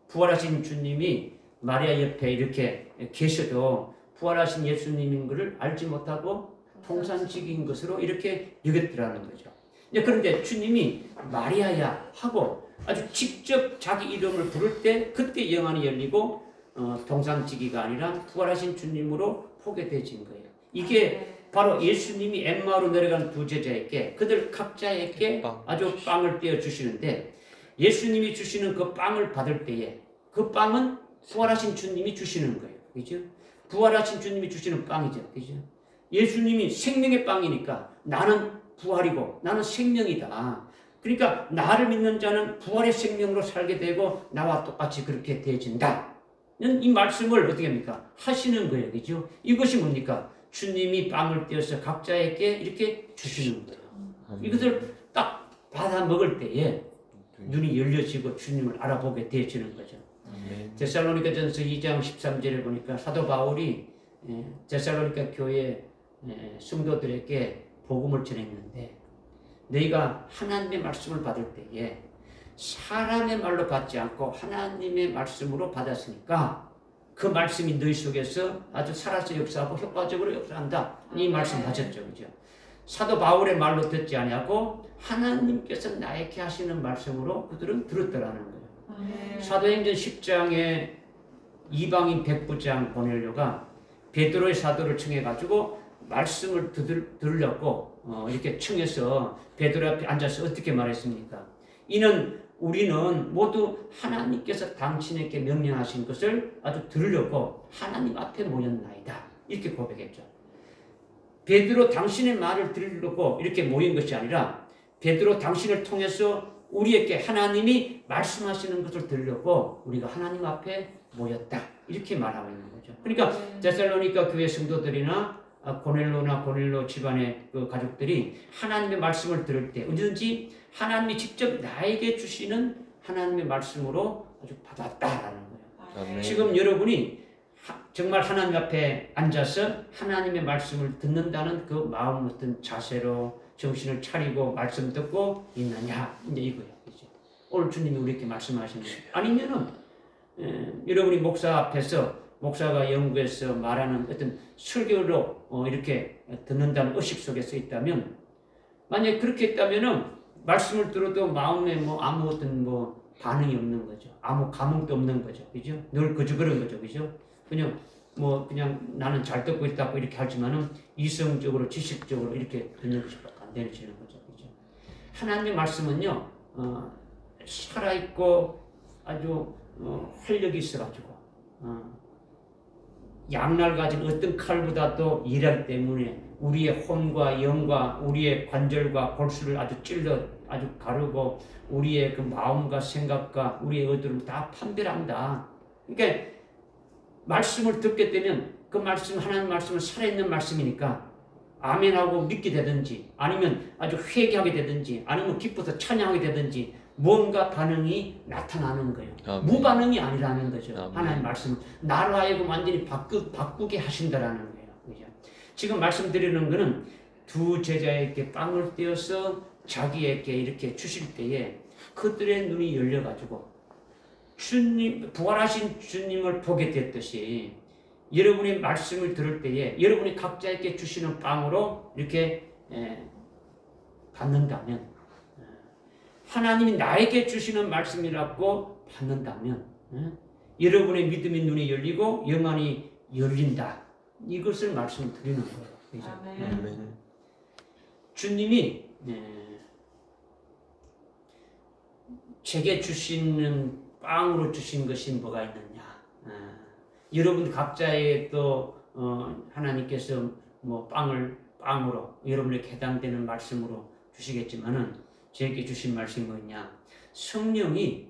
부활하신 주님이 마리아 옆에 이렇게 계셔도 부활하신 예수님인 것을 알지 못하고 통산직인 것으로 이렇게 여겼더라는 거죠. 그런데 주님이 마리아야 하고 아주 직접 자기 이름을 부를 때 그때 영안이 열리고 동산지기가 아니라 부활하신 주님으로 보게 되진 거예요. 이게 바로 예수님이 엠마오로 내려간 두 제자에게 그들 각자에게 아주 빵을 떼어 주시는데 예수님이 주시는 그 빵을 받을 때에 그 빵은 부활하신 주님이 주시는 거예요. 그죠? 부활하신 주님이 주시는 빵이죠. 그죠? 예수님이 생명의 빵이니까 나는 부활이고 나는 생명이다. 그러니까 나를 믿는 자는 부활의 생명으로 살게 되고 나와 똑같이 그렇게 되어진다. 이 말씀을 어떻게 합니까? 하시는 거예요. 그죠? 이것이 뭡니까? 주님이 빵을 떼어서 각자에게 이렇게 주시는 거예요. 이것을 딱 받아 먹을 때에 눈이 열려지고 주님을 알아보게 되어지는 거죠. 데살로니가전서 2장 13절에 보니까 사도 바울이 데살로니가 교회 성도들에게 복음을 전했는데 너희가 하나님의 말씀을 받을 때에 사람의 말로 받지 않고 하나님의 말씀으로 받았으니까 그 말씀이 너희 속에서 아주 살아서 역사하고 효과적으로 역사한다. 이 말씀 하셨죠. 그죠? 사도 바울의 말로 듣지 아니하고 하나님께서 나에게 하시는 말씀으로 그들은 들었더라는 거예요. 사도행전 10장에 이방인 백부장 고넬료가 베드로의 사도를 청해가지고 말씀을 들으려고 이렇게 청해서 베드로 앞에 앉아서 어떻게 말했습니까? 이는 우리는 모두 하나님께서 당신에게 명령하신 것을 아주 들으려고 하나님 앞에 모였나이다. 이렇게 고백했죠. 베드로 당신의 말을 들으려고 이렇게 모인 것이 아니라 베드로 당신을 통해서 우리에게 하나님이 말씀하시는 것을 들으려고 우리가 하나님 앞에 모였다. 이렇게 말하고 있는 거죠. 그러니까 데살로니가 교회 성도들이나 고넬로나 고넬로 집안의 그 가족들이 하나님의 말씀을 들을 때 언제든지 하나님이 직접 나에게 주시는 하나님의 말씀으로 아주 받았다라는 거예요. 아멘. 지금 여러분이 정말 하나님 앞에 앉아서 하나님의 말씀을 듣는다는 그 마음 어떤 자세로 정신을 차리고 말씀 듣고 있느냐 이제 이거예요. 그렇죠? 오늘 주님이 우리에게 말씀하신 거예요. 아니면은 여러분이 목사 앞에서 목사가 연구해서 말하는 어떤 설교로 이렇게 듣는다는 의식 속에 서 있다면 만약에 그렇게 했다면은 말씀을 들어도 마음에 아무 어떤 반응이 없는 거죠. 아무 감흥도 없는 거죠. 그죠? 늘 그저 그런 거죠. 그죠? 그냥 나는 잘 듣고 있다고 이렇게 하지만은 이성적으로 지식적으로 이렇게 듣는 것밖에 안 되는 거죠. 그죠? 하나님의 말씀은요, 살아있고 아주 활력이 있어가지고 양날 가진 어떤 칼보다도 일하기 때문에 우리의 혼과 영과 우리의 관절과 골수를 아주 찔러 아주 가르고 우리의 그 마음과 생각과 우리의 의도를 다 판별한다. 그러니까 말씀을 듣게 되면 그 말씀, 하나님 말씀은 살아있는 말씀이니까 아멘하고 믿게 되든지 아니면 아주 회개하게 되든지 아니면 기뻐서 찬양하게 되든지 뭔가 반응이 나타나는 거예요. 아멘. 무반응이 아니라는 거죠. 아멘. 하나님 말씀은 나로 하여금 완전히 바꾸게 하신다라는 거예요. 그죠? 지금 말씀드리는 거는 두 제자에게 빵을 떼어서 자기에게 이렇게 주실 때에 그들의 눈이 열려가지고 주님, 부활하신 주님을 보게 됐듯이 여러분이 말씀을 들을 때에 여러분이 각자에게 주시는 빵으로 이렇게 받는다면 하나님이 나에게 주시는 말씀이라고 받는다면 여러분의 믿음의 눈이 열리고 영안이 열린다. 이것을 말씀드리는 거예요. 그죠? 아멘. 주님이 제게 주시는 빵으로 주신 것이 뭐가 있느냐? 여러분 각자의 또 하나님께서 뭐 빵으로 여러분에게 해당되는 말씀으로 주시겠지만은 제게 주신 말씀이 뭐냐? 성령이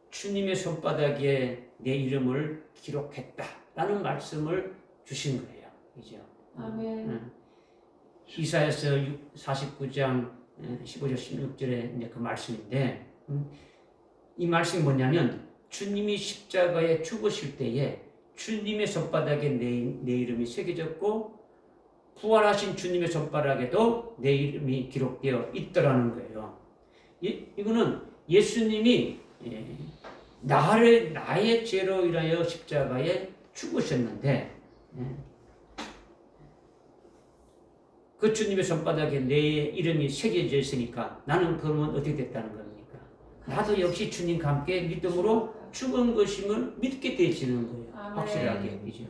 주님의 손바닥에 내 이름을 기록했다라는 말씀을 주신 거예요. 그죠? 아멘. 이사야서 49장 15절 16절에 이제 그 말씀인데 이 말씀이 뭐냐면 주님이 십자가에 죽으실 때에 주님의 손바닥에 내 이름이 새겨졌고 부활하신 주님의 손바닥에도 내 이름이 기록되어 있더라는 거예요. 이거는 예수님이 나의 죄로 인하여 십자가에 죽으셨는데 그 주님의 손바닥에 내 이름이 새겨져 있으니까 나는 그러면 어떻게 됐다는 겁니까? 나도 역시 주님과 함께 믿음으로 죽은 것임을 믿게 되지는 거예요. 아멘. 확실하게. 그죠?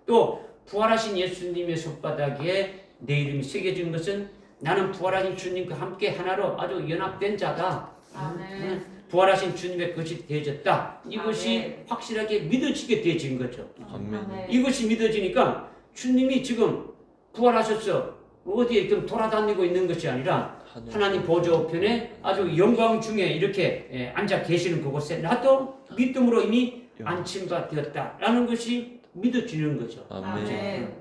또 부활하신 예수님의 손바닥에 내 이름이 새겨진 것은 나는 부활하신 주님과 함께 하나로 아주 연합된 자다. 아멘. 부활하신 주님의 것이 되어졌다. 이것이 아멘. 확실하게 믿어지게 되어진 거죠. 아멘. 이것이 믿어지니까 주님이 지금 부활하셨어. 어디에 좀 돌아다니고 있는 것이 아니라 하나님 보좌 우편에 아주 영광 중에 이렇게 앉아 계시는 그곳에 나도 믿음으로 이미 안침바 되었다라는 것이 믿어지는 거죠. 아멘.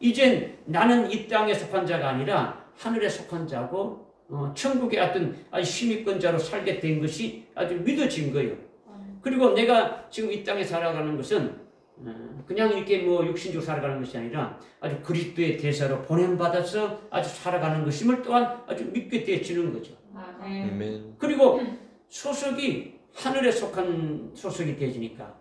이젠 나는 이 땅에 속한 자가 아니라 하늘에 속한 자고 천국의 어떤 아주 심의권자로 살게 된 것이 아주 믿어진 거예요. 그리고 내가 지금 이 땅에 살아가는 것은 그냥 이렇게 뭐 육신적으로 살아가는 것이 아니라 아주 그리스도의 대사로 보냄받아서 아주 살아가는 것임을 또한 아주 믿게 되어지는 거죠. 아멘. 그리고 소속이 하늘에 속한 소속이 되어지니까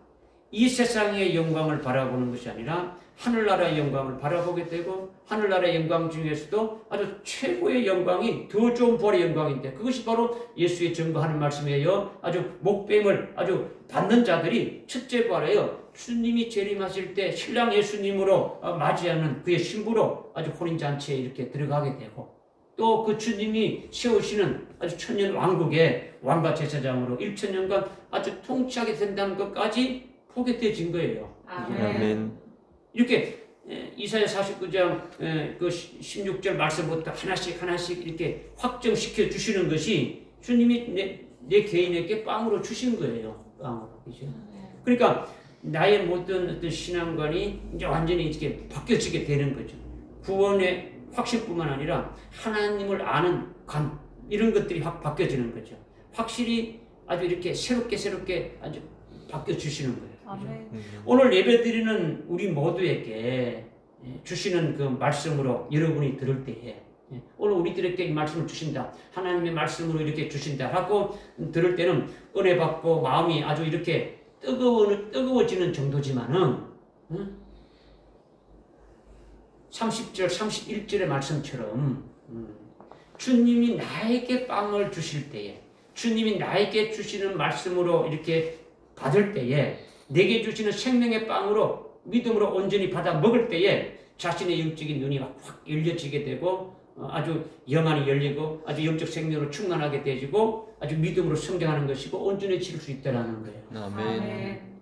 이 세상의 영광을 바라보는 것이 아니라 하늘나라의 영광을 바라보게 되고 하늘나라의 영광 중에서도 아주 최고의 영광이 더 좋은 부활의 영광인데 그것이 바로 예수의 증거하는 말씀이에요. 아주 목뱀을 아주 받는 자들이 첫째 부활이에요. 주님이 재림하실 때 신랑 예수님으로 맞이하는 그의 신부로 아주 혼인잔치에 이렇게 들어가게 되고 또 그 주님이 세우시는 아주 천년 왕국의 왕과 제사장으로 1000년간 아주 통치하게 된다는 것까지 보게 되어진 거예요. 아멘. 이렇게 이사야 49장 그 16절 말씀부터 하나씩 이렇게 확정시켜 주시는 것이 주님이 내 개인에게 빵으로 주신 거예요. 빵으로. 그죠? 그러니까 나의 모든 어떤 신앙관이 이제 완전히 이렇게 바뀌어지게 되는 거죠. 구원의 확신뿐만 아니라 하나님을 아는 관 이런 것들이 확 바뀌어지는 거죠. 확실히 아주 이렇게 새롭게 아주 바뀌어 주시는 거예요. 오늘 예배드리는 우리 모두에게 주시는 그 말씀으로 여러분이 들을 때에 오늘 우리들에게 이 말씀을 주신다. 하나님의 말씀으로 이렇게 주신다 하고 들을 때는 은혜 받고 마음이 아주 이렇게 뜨거워지는 정도지만은 30절 31절의 말씀처럼 주님이 나에게 빵을 주실 때에 주님이 나에게 주시는 말씀으로 이렇게 받을 때에 내게 주시는 생명의 빵으로 믿음으로 온전히 받아 먹을 때에 자신의 영적인 눈이 확 열려지게 되고 아주 영안이 열리고 아주 영적 생명으로 충만하게 되지고 아주 믿음으로 성장하는 것이고 온전해질 수 있다는 거예요. 아멘.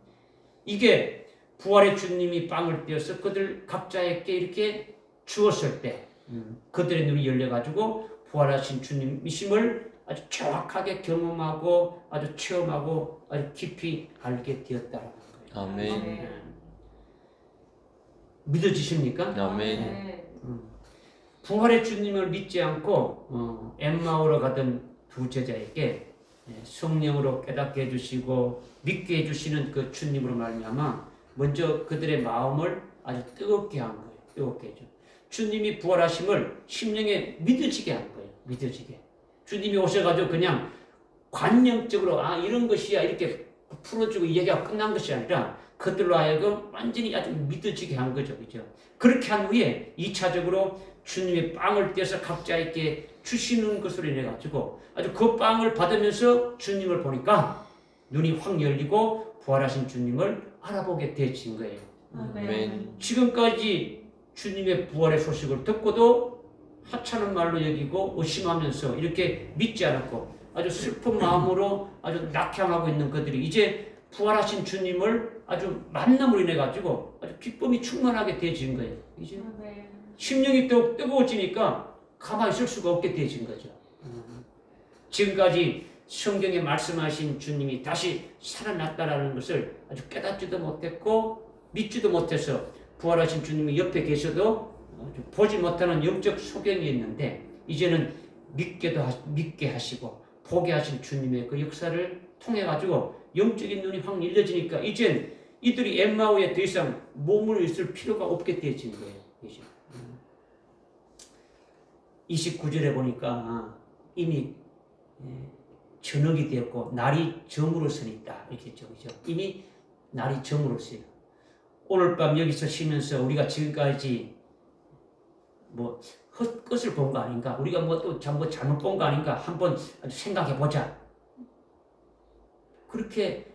이게 부활의 주님이 빵을 떼어서 그들 각자에게 이렇게 주었을 때 그들의 눈이 열려가지고 부활하신 주님이심을 아주 정확하게 경험하고 아주 체험하고 아주 깊이 알게 되었다는 거예요. 아멘. 믿어지십니까? 아멘. 부활의 주님을 믿지 않고 엠마오로 가던 두 제자에게 성령으로 깨닫게 해주시고 믿게 해주시는 그 주님으로 말미암아 먼저 그들의 마음을 아주 뜨겁게 한 거예요. 뜨겁게 해줘. 주님이 부활하심을 심령에 믿어지게 한 거예요. 믿어지게. 주님이 오셔가지고 그냥 관념적으로 이런 것이야 이렇게 풀어주고 얘기가 끝난 것이 아니라 그들로 하여금 완전히 아주 믿어지게 한 거죠. 그죠? 그렇게 한 후에 2차적으로 주님의 빵을 떼서 각자에게 주시는 것으로 인해 가지고 아주 그 빵을 받으면서 주님을 보니까 눈이 확 열리고 부활하신 주님을 알아보게 되진 거예요. 아멘. 지금까지 주님의 부활의 소식을 듣고도 하찮은 말로 여기고 의심하면서 이렇게 믿지 않았고 아주 슬픈 마음으로 아주 낙향하고 있는 그들이 이제 부활하신 주님을 아주 만남으로 인해 가지고 아주 기쁨이 충만하게 되어진 거예요. 이제 심령이 또 뜨거워지니까 가만히 있을 수가 없게 되어진 거죠. 지금까지 성경에 말씀하신 주님이 다시 살아났다라는 것을 아주 깨닫지도 못했고 믿지도 못해서 부활하신 주님이 옆에 계셔도 보지 못하는 영적 소경이 있는데 이제는 믿게 하시고 보게 하신 주님의 그 역사를 통해 가지고 영적인 눈이 확 열려지니까 이젠 이들이 엠마오에 더 이상 머물러 있을 필요가 없게 되어진 거예요. 이제 29절에 보니까 이미 저녁이 되었고 날이 저물어서 있다 이렇게 했죠. 그죠? 이미 날이 저물었어요. 오늘 밤 여기서 쉬면서 우리가 지금까지 뭐 헛것을 본 거 아닌가? 우리가 뭐 또 잘못 본 거 아닌가? 한번 생각해 보자. 그렇게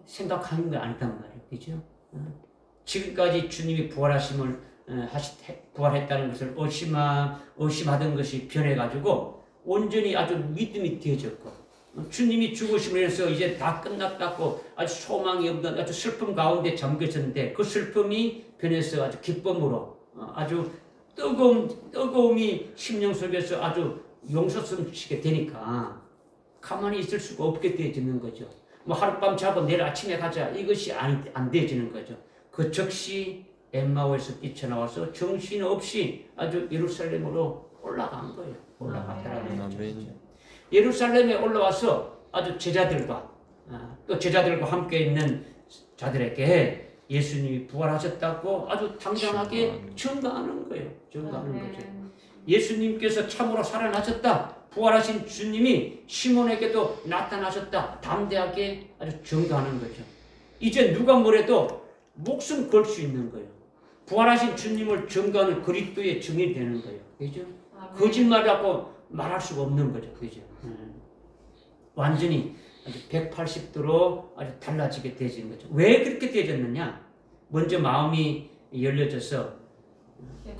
생각하는 거 아니단 말이에요. 그죠? 지금까지 주님이 부활하심을 부활했다는 것을 의심하던 것이 변해가지고 온전히 아주 믿음이 되어졌고 주님이 죽으심으로 해서 이제 다 끝났다고 아주 소망이 없는 아주 슬픔 가운데 잠겼었는데 그 슬픔이 변해서 아주 기쁨으로 아주 뜨거움이 심령 속에서 아주 용솟음치게 되니까 가만히 있을 수가 없게 되어지는 거죠. 뭐 하룻밤 자고 내일 아침에 가자 이것이 안 되어지는 거죠. 그 즉시 엠마오에서 뛰쳐나와서 정신없이 아주 예루살렘으로 올라간 거예요. 올라갔다라는 거죠. 예루살렘에 올라와서 아주 제자들과 또 제자들과 함께 있는 자들에게 예수님이 부활하셨다고 아주 당당하게 증거하는 거예요. 증거하는 거죠. 예수님께서 참으로 살아나셨다. 부활하신 주님이 시몬에게도 나타나셨다. 담대하게 아주 증거하는 거죠. 이제 누가 뭐래도 목숨 걸 수 있는 거예요. 부활하신 주님을 증거하는 그리스도의 증인이 되는 거예요. 그죠? 거짓말이라고 말할 수가 없는 거죠. 그죠? 완전히 아주 180도로 아주 달라지게 되어지는 거죠. 왜 그렇게 되어졌느냐? 먼저 마음이 열려져서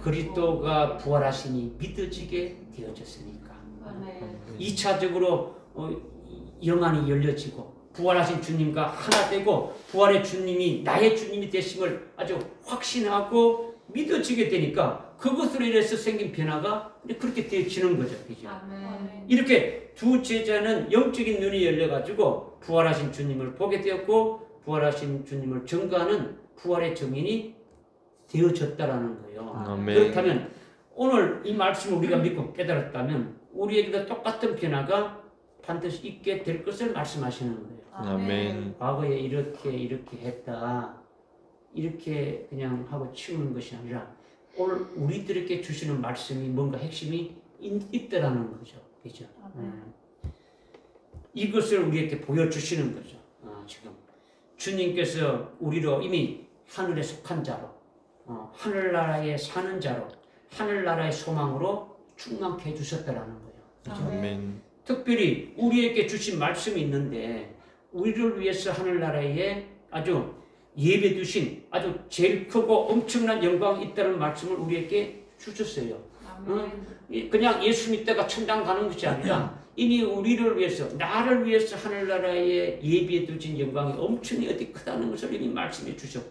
그리스도가 부활하시니 믿어지게 되어졌으니까. 2차적으로 영안이 열려지고 부활하신 주님과 하나 되고 부활의 주님이 나의 주님이 되심을 아주 확신하고 믿어지게 되니까 그것으로 인해서 생긴 변화가 그렇게 되어지는 거죠. 그죠? 이렇게 두 제자는 영적인 눈이 열려가지고 부활하신 주님을 보게 되었고 부활하신 주님을 증거하는 부활의 증인이 되어졌다라는 거예요. 아멘. 그렇다면 오늘 이 말씀을 우리가 믿고 깨달았다면 우리에게도 똑같은 변화가 반드시 있게 될 것을 말씀하시는 거예요. 아멘. 과거에 이렇게 했다 이렇게 그냥 하고 치우는 것이 아니라 오늘 우리들에게 주시는 말씀이 뭔가 핵심이 있다라는 거죠. 그죠? 이것을 우리에게 보여주시는 거죠. 지금 주님께서 우리로 이미 하늘에 속한 자로 하늘나라에 사는 자로 하늘나라의 소망으로 충만케 해주셨다라는 거예요. 그죠? 아멘. 특별히 우리에게 주신 말씀이 있는데 우리를 위해서 하늘나라에 아주 예배 두신 아주 제일 크고 엄청난 영광이 있다는 말씀을 우리에게 주셨어요. 그냥 예수 믿다가 천당 가는 것이 아니라 이미 우리를 위해서, 나를 위해서 하늘나라에 예비해 두신 영광이 엄청히 어디 크다는 것을 이미 말씀해 주셨고,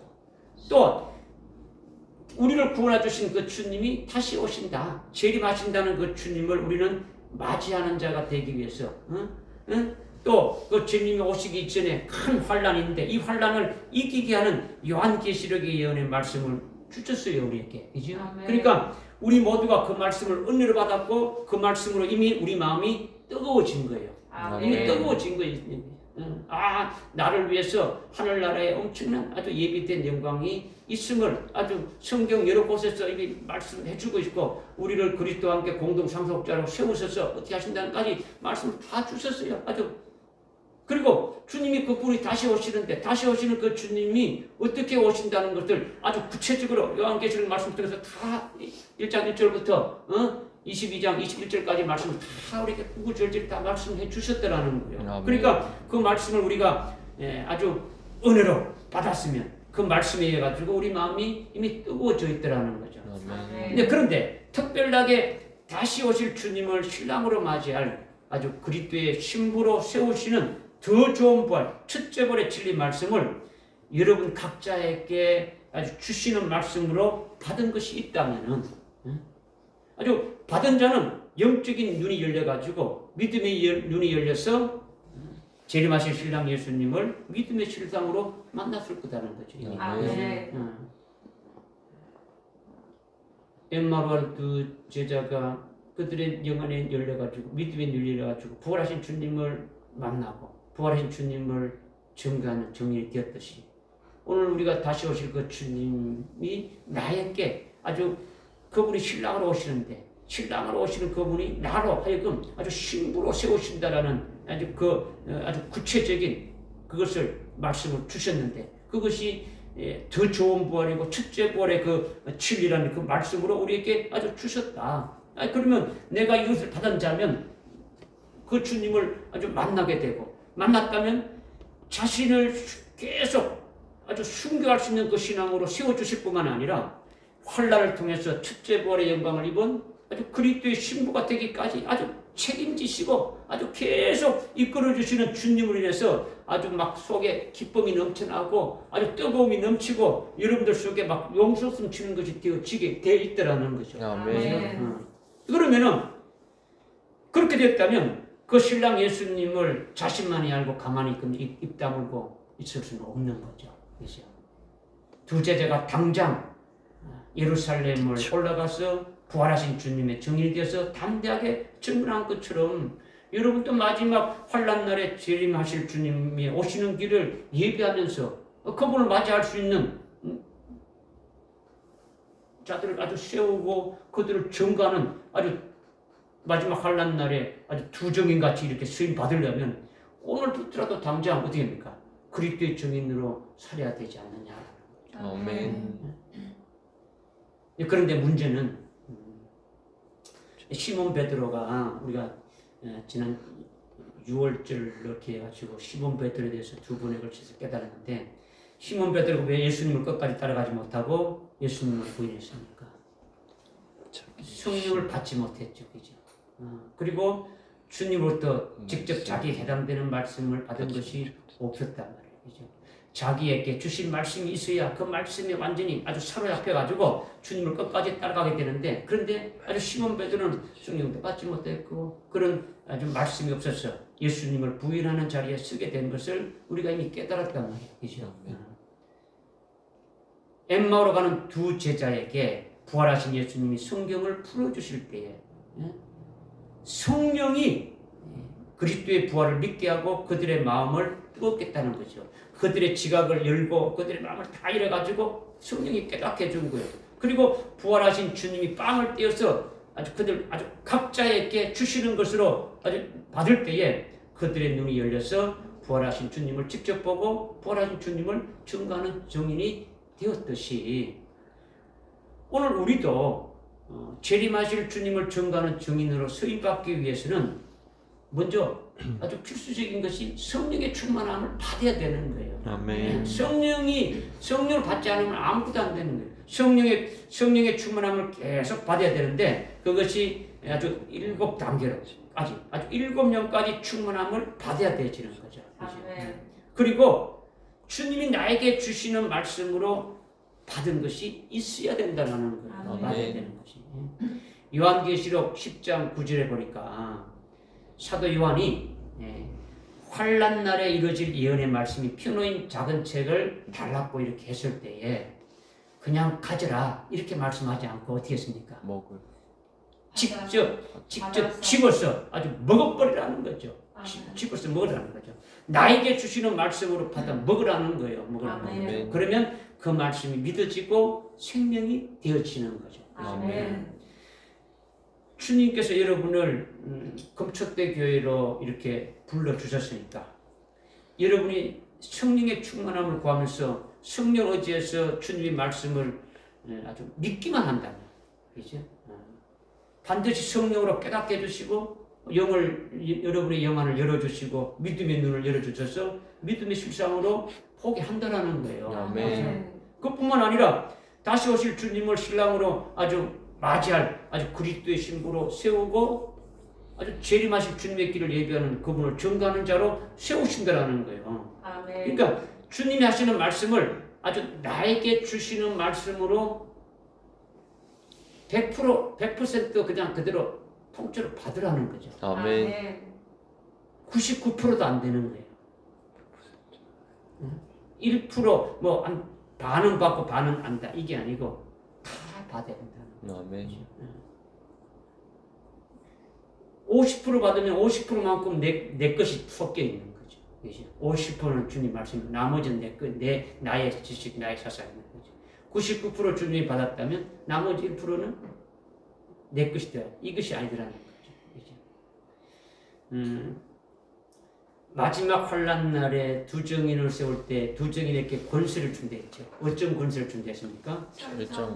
또 우리를 구원해 주신 그 주님이 다시 오신다, 재림하신다는 그 주님을 우리는 맞이하는 자가 되기 위해서, 또 그 주님이 오시기 전에 큰 환란이 있는데 이 환란을 이기게 하는 요한계시록의 예언의 말씀을 주셨어요, 우리에게. 그죠? 그러니까 우리 모두가 그 말씀을 은혜로 받았고 그 말씀으로 이미 우리 마음이 뜨거워진 거예요. 이미 뜨거워진 거예요. 아, 나를 위해서 하늘나라에 엄청난 아주 예비된 영광이 있음을 아주 성경 여러 곳에서 이미 말씀해 주고 있고, 우리를 그리스도와 함께 공동 상속자로 세우셔서 어떻게 하신다는까지 말씀을 다 주셨어요. 아주. 그리고 주님이 그분이 다시 오시는데, 다시 오시는 그 주님이 어떻게 오신다는 것들 아주 구체적으로 요한계시록 말씀 통해서 다 1장 1절부터 22장 21절까지 말씀을 다 우리에게 구구절절 다 말씀해 주셨더라는 거예요. 그러니까 그 말씀을 우리가 아주 은혜로 받았으면 그 말씀에 의해 가지고 우리 마음이 이미 뜨거워져 있더라는 거죠. 그런데 특별하게 다시 오실 주님을 신랑으로 맞이할 아주 그리스도의 신부로 세우시는 더 좋은 부활, 첫째 부활의 진리 말씀을 여러분 각자에게 아주 주시는 말씀으로 받은 것이 있다면은, 아주 받은 자는 영적인 눈이 열려가지고 믿음의 눈이 열려서 재림하실 신랑 예수님을 믿음의 실상으로 만났을 거다는 거죠. 엠마누엘 두 제자가 그들의 영안에 열려가지고 믿음의 눈이 열려가지고 부활하신 주님을 만나고 부활하신 주님을 증거하는 정인이 되었듯이, 오늘 우리가 다시 오실 그 주님이 나에게 아주 그분이 신랑으로 오시는데, 신랑으로 오시는 그분이 나로 하여금 아주 신부로 세우신다라는 아주 구체적인 그것을 말씀을 주셨는데, 그것이 더 좋은 부활이고 첫째 부활의 그 진리라는 그 말씀으로 우리에게 아주 주셨다. 그러면 내가 이것을 받은 자면 그 주님을 아주 만나게 되고, 만났다면 자신을 계속 아주 순교할 수 있는 그 신앙으로 세워주실 뿐만 아니라 환난을 통해서 첫째 부활의 영광을 입은 아주 그리스도의 신부가 되기까지 아주 책임지시고 아주 계속 이끌어주시는 주님을 인해서 아주 막 속에 기쁨이 넘쳐나고 아주 뜨거움이 넘치고 여러분들 속에 막 용솟음 치는 것이 되어지게 되어 있더라는 거죠. 그러면은 그렇게 됐다면 그 신랑 예수님을 자신만이 알고 가만히 입 다물고 있을 수는 없는 거죠. 그렇죠? 두 제자가 당장 예루살렘을 올라가서 부활하신 주님의 증인이 되어서 담대하게 증언한 것처럼, 여러분도 마지막 환난 날에 재림하실 주님이 오시는 길을 예비하면서 그분을 맞이할 수 있는 자들을 아주 세우고 그들을 증거하는 아주 마지막 환난 날에 아주 두 증인같이 이렇게 수임 받으려면 오늘부터라도 당장 어떻게 합니까? 그리스도의 증인으로 살아야 되지 않느냐. 아멘. 그런데 문제는 시몬 베드로가, 우리가 지난 6월절 이렇게 해가지고 시몬 베드로에 대해서 두 번에 걸쳐서 깨달았는데, 시몬 베드로가 왜 예수님을 끝까지 따라가지 못하고 예수님을 부인했습니까? 성령을 받지 못했죠. 그죠? 그리고 주님으로부터 직접 자기에 해당되는 말씀을 받은 것이 없었단 말이에요. 그죠? 자기에게 주신 말씀이 있어야 그 말씀에 완전히 아주 사로잡혀가지고 주님을 끝까지 따라가게 되는데, 그런데 아주 시몬 베드로는 성령도 받지 못했고 그런 아주 말씀이 없어서 예수님을 부인하는 자리에 서게 된 것을 우리가 이미 깨달았단 말이에요. 그죠? 엠마오로 가는 두 제자에게 부활하신 예수님이 성경을 풀어주실 때에 성령이 그리스도의 부활을 믿게 하고 그들의 마음을 뜨겁게 했다는 거죠. 그들의 지각을 열고 그들의 마음을 다 열어가지고 성령이 깨닫게 해준 거예요. 그리고 부활하신 주님이 빵을 떼어서 아주 그들 아주 각자에게 주시는 것으로 아주 받을 때에 그들의 눈이 열려서 부활하신 주님을 직접 보고 부활하신 주님을 증거하는 증인이 되었듯이, 오늘 우리도 재림하실 주님을 증거하는 증인으로 서임받기 위해서는 먼저 아주 필수적인 것이 성령의 충만함을 받아야 되는 거예요. 아멘. 성령을 받지 않으면 아무것도 안 되는 거예요. 성령의 충만함을 계속 받아야 되는데 그것이 아주 7단계로 아주 7년까지 충만함을 받아야 되지는 거죠. 아멘. 그리고 주님이 나에게 주시는 말씀으로 받은 것이 있어야 된다는 거예요. 아멘. 받아야 되는 것이. 요한계시록 10장 9절에 보니까 사도 요한이 환난 날에 이루어질 예언의 말씀이 펴놓인 작은 책을 달라고 이렇게 했을 때에 그냥 가져라 이렇게 말씀하지 않고 어떻게 했습니까? 먹을. 직접 집어서 아주 먹어버리라는 거죠. 집어서 먹으라는 거죠. 나에게 주시는 말씀으로 받아 먹으라는 거예요. 먹으라는 아멘. 거예요. 그러면 그 말씀이 믿어지고 생명이 되어지는 거죠. 아멘. 주님께서 여러분을 금초대 교회로 이렇게 불러주셨으니까 여러분이 성령의 충만함을 구하면서 성령 의지에서 주님의 말씀을 아주 믿기만 한다면 그죠? 반드시 성령으로 깨닫게 해주시고 여러분의 영안을 열어주시고 믿음의 눈을 열어주셔서 믿음의 실상으로 포기한다라는 거예요. 아멘. 그뿐만 아니라 다시 오실 주님을 신랑으로 아주 맞이할 아주 그리스도의 신부로 세우고 아주 재림하실 주님의 길을 예비하는 그분을 증거하는 자로 세우신다라는 거예요. 아멘. 그러니까 주님이 하시는 말씀을 아주 나에게 주시는 말씀으로 100% 그냥 그대로 통째로 받으라는 거죠. 아멘. 99%도 안 되는 거예요. 1% 뭐 반은 받고 반은 안다 이게 아니고 다 받아야 된다는 거예요. 아멘. 50% 받으면 50%만큼 내 것이 섞여 있는 거죠. 50%는 주님 말씀, 나머지는 나의 지식, 나의 사상인 거죠. 99% 주님이 받았다면 나머지 1%는 내 것이 돼야 이것이 아니더라는 거죠. 마지막 환난 날에 두 증인을 세울 때 두 증인에게 권세를 준다 했죠. 어떤 권세를 준다 했습니까?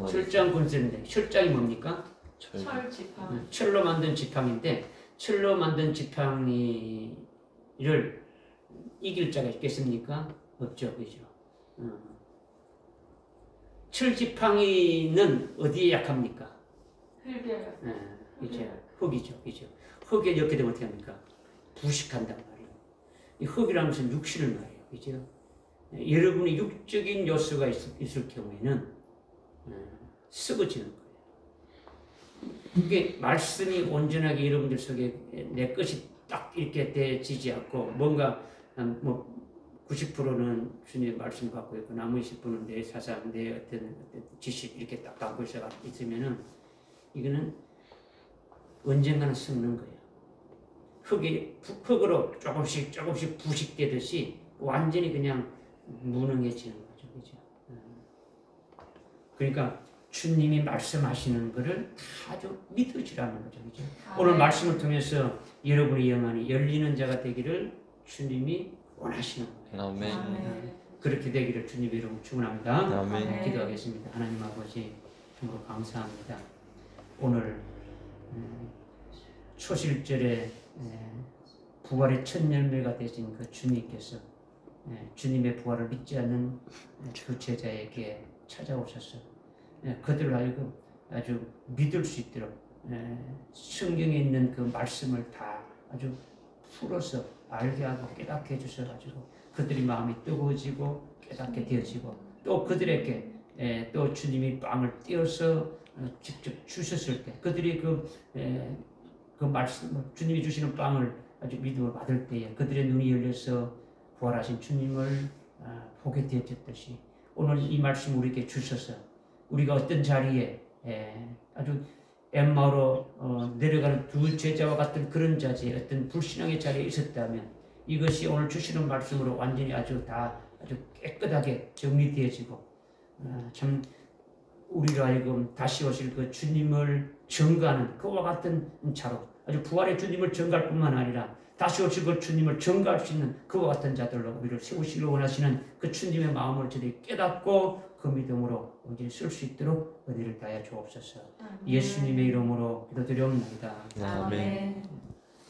철장 권세인데 철장이 뭡니까? 철지팡. 철로 만든 지팡인데 철로 만든 지팡이를 이길 자가 있겠습니까? 없죠, 그죠? 철 지팡이는 어디에 약합니까? 흙에. 이제 흙이죠, 그죠? 흙에 이렇게 되면 어떻게 합니까? 부식한단 말이에요. 이 흙이라는 것은 육신을 말해요, 그죠? 여러분이 육적인 요소가 있을 경우에는 썩어지는 거예요. 이게 말씀이 온전하게 여러분들 속에 내 것이 딱 이렇게 되지지 않고 뭔가 뭐 90%는 주님의 말씀 갖고 있고 나머지 10%는 내 사상, 내 어떤 지식 이렇게 딱 갖고 있으면은 이거는 언젠가는 썩는 거예요. 흙으로 조금씩 부식되듯이 완전히 그냥 무능해지는 거죠, 그죠? 그러니까 주님이 말씀하시는 것을 아주 믿으시라는 거죠, 그죠? 오늘 말씀을 통해서 여러분의 영안이 열리는 자가 되기를 주님이 원하시는 거예요. 아멘. 그렇게 되기를 주님 이름으로 축원합니다. 아멘. 기도하겠습니다. 하나님 아버지 정말 감사합니다. 오늘 초실절에 부활의 첫 열매가 되신 그 주님께서 주님의 부활을 믿지 않는 그 제자에게 찾아오셔서 그들을 하여금 아주 믿을 수 있도록 성경에 있는 그 말씀을 다 아주 풀어서 알게 하고 깨닫게 해주셔가지고 그들의 마음이 뜨거워지고 깨닫게 되어지고 또 그들에게 또 주님이 빵을 떼어서 직접 주셨을 때 그들이 그 말씀 주님이 주시는 빵을 아주 믿음을 받을 때에 그들의 눈이 열려서 부활하신 주님을 보게 되어졌듯이 오늘 이 말씀 우리에게 주셔서 우리가 어떤 자리에 아주 엠마오로 내려가는 두 제자와 같은 그런 자리에 어떤 불신앙의 자리에 있었다면 이것이 오늘 주시는 말씀으로 완전히 아주 깨끗하게 정리되어지고 참 우리로 하여금 다시 오실 그 주님을 증거하는 그와 같은 자로 아주 부활의 주님을 증거할 뿐만 아니라 다시 오실 그 주님을 증거할 수 있는 그와 같은 자들로 우리를 세우시기를 원하시는 그 주님의 마음을 저들이 깨닫고 그 믿음으로 온전히 쓸 수 있도록 은혜를 다하여 주옵소서. 예수님의 이름으로 기도드리옵나이다. 아멘.